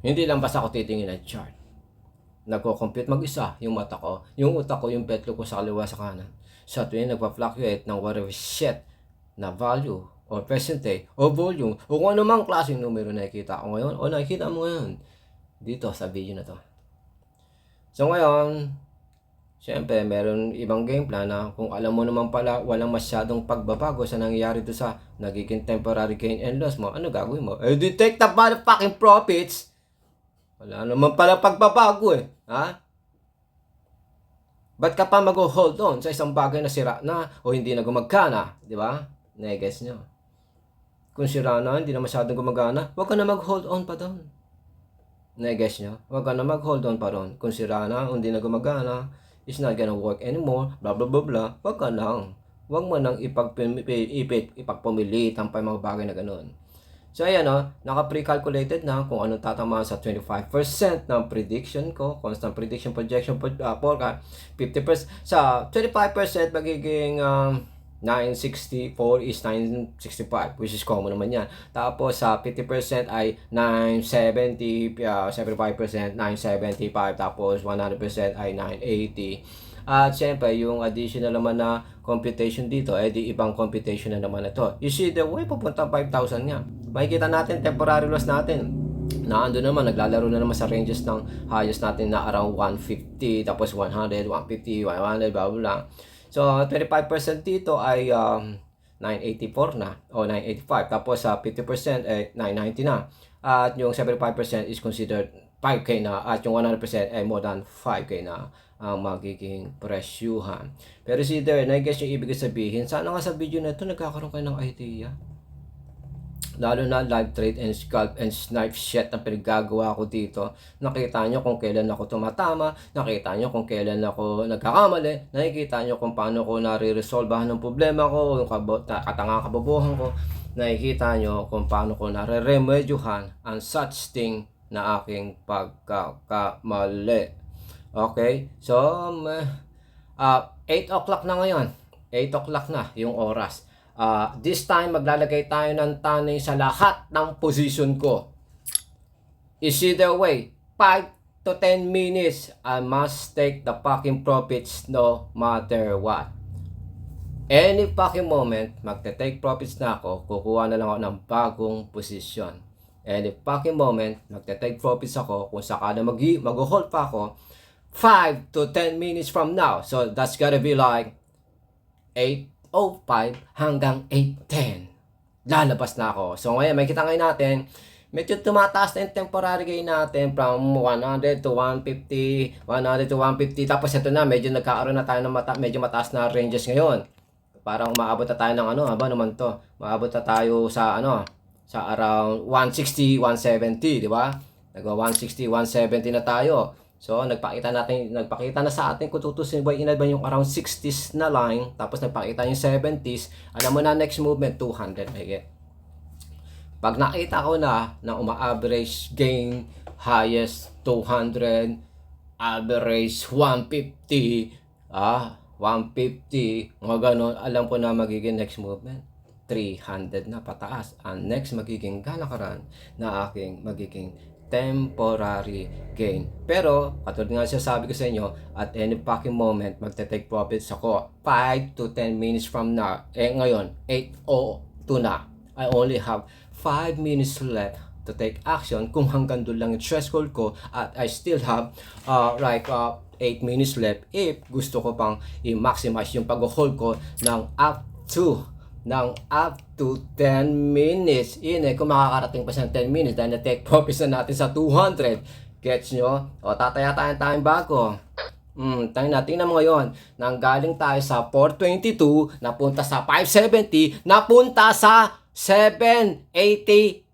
Hindi lang basta ako titingin ng chart. Nagko-compute mag-isa yung mata ko, yung utak ko, yung petlo ko sa kaliwa sa kanan. Sa tuwing nagpa-fluctuate ng whatever shit na value o percentage o volume o kung ano mang klaseng numero nakikita ko ngayon o nakikita mo ngayon dito sa video na to. So ngayon, siyempre, meron ibang game plan na kung alam mo naman pala walang masyadong pagbabago sa nangyayari doon sa nagiging temporary gain and loss mo, ano gagawin mo? Detect the motherfucking profits! Wala naman pala pagbabago ha? Ba't ka pa mag-hold on sa isang bagay na sira na o hindi na gumagana? Di ba? Na-guess nyo. Kung sira na, hindi na masyadong gumagana, huwag ka na mag-hold on pa doon. Na-guess nyo? Huwag ka na mag-hold on pa doon. Kung sira na, hindi na gumagana, it's not gonna work anymore, blah blah blah blah, wag ka lang. Wag mo nang ipagpumilit ang mga bagay na ganoon. So ayan naka-pre-calculated na kung anong tatamaan sa 25% ng prediction ko, constant prediction projection forecast, 50% sa 25% magiging 964 is 965, which is common naman yan. Tapos sa 50% ay 970, 75% 975, tapos 100% ay 980. At syempre, yung additional naman na computation dito, di ibang computation na naman ito. You see, the way papunta 5,000 nga. Makikita natin, temporary loss natin. Na ando naman, naglalaro na naman sa ranges ng highest natin na around 150, tapos 100, 150, 100, blah blah. So, 25% dito ay 984 na o 985. Tapos sa 50% ay 990 na. At yung 75% is considered 5K na. At yung 100% ay more than 5K na ang magiging presyuhan. Pero see there, na-guess yung ibig sabihin. Sana nga sa video na ito nagkakaroon kayo ng idea. Lalo na live trade and scalp and snipe shit na pinagagawa ko dito. Nakita nyo kung kailan ako tumatama, nakita nyo kung kailan ako nagkakamali, nakikita nyo kung paano ko nare-resolvahan ng problema ko, yung katangang kabobohan ko, nakikita nyo kung paano ko nare-remedyohan ang such thing na aking pagkakamali. Okay? So, 8 o'clock na ngayon. 8 o'clock na yung oras. This time, maglalagay tayo ng tanay sa lahat ng position ko. Is either way, 5 to 10 minutes, I must take the fucking profits no matter what. any fucking moment, magte-take profits na ako, kukuha na lang ako ng bagong posisyon. Any fucking moment, magte-take profits ako, kung sakala mag-hold pa ako, 5 to 10 minutes from now. So, that's gotta be like 8:05 hanggang 8:10. Lalabas na ako. So, ngayon, may kita ngayon natin, medyo tumataas na yung temporary gain natin from 100 to 150, 100 to 150. Tapos ito na, medyo nagkakaroon na tayo ng medyo mataas na ranges ngayon. Parang umaabot na tayo ng naman to. Maabot na tayo sa sa around 160, 170, di ba? Nagwa 160, 170 na tayo. So, nagpakita na sa atin kung tutusin ba inad ba yung around 60s na line, tapos nagpakita yung 70s, alam mo na next movement 200 higit. Pag nakita ko na uma-average gain highest 200, average 150, 150, mga ganon, alam ko na magiging next movement 300 na pataas. Ang next magiging kalakaran na aking magiging temporary gain. Pero, katulad nga siya sabi ko sa inyo, at any fucking moment, magte-take profits ako 5 to 10 minutes from now. Ngayon, 8:02 na. I only have 5 minutes left to take action kung hanggang doon lang yung threshold ko at I still have 8 minutes left if gusto ko pang i-maximize yung pag-hold ko ng up to 10 minutes. Kung makakarating pa siya ng 10 minutes dahil na-take profits na natin sa 200. Gets nyo? O, tataya tayong bago. Tingnan mo ngayon. Nanggaling tayo sa 422, napunta sa 570, napunta sa 784.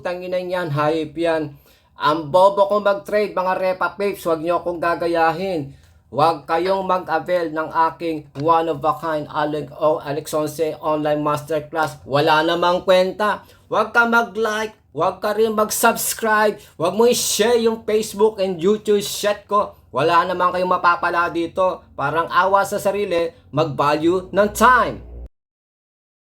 Tangina yan, hype yan. Ang bobo kong mag-trade, mga repa papes, huwag nyo akong gagayahin. Huwag kayong mag-avail ng aking one-of-a-kind Alex 11 online masterclass. Wala namang kwenta. Huwag ka mag-like. Huwag ka rin mag-subscribe. Huwag mo i-share yung Facebook and YouTube shit ko. Wala namang kayong mapapala dito. Parang awa sa sarili, mag-value ng time.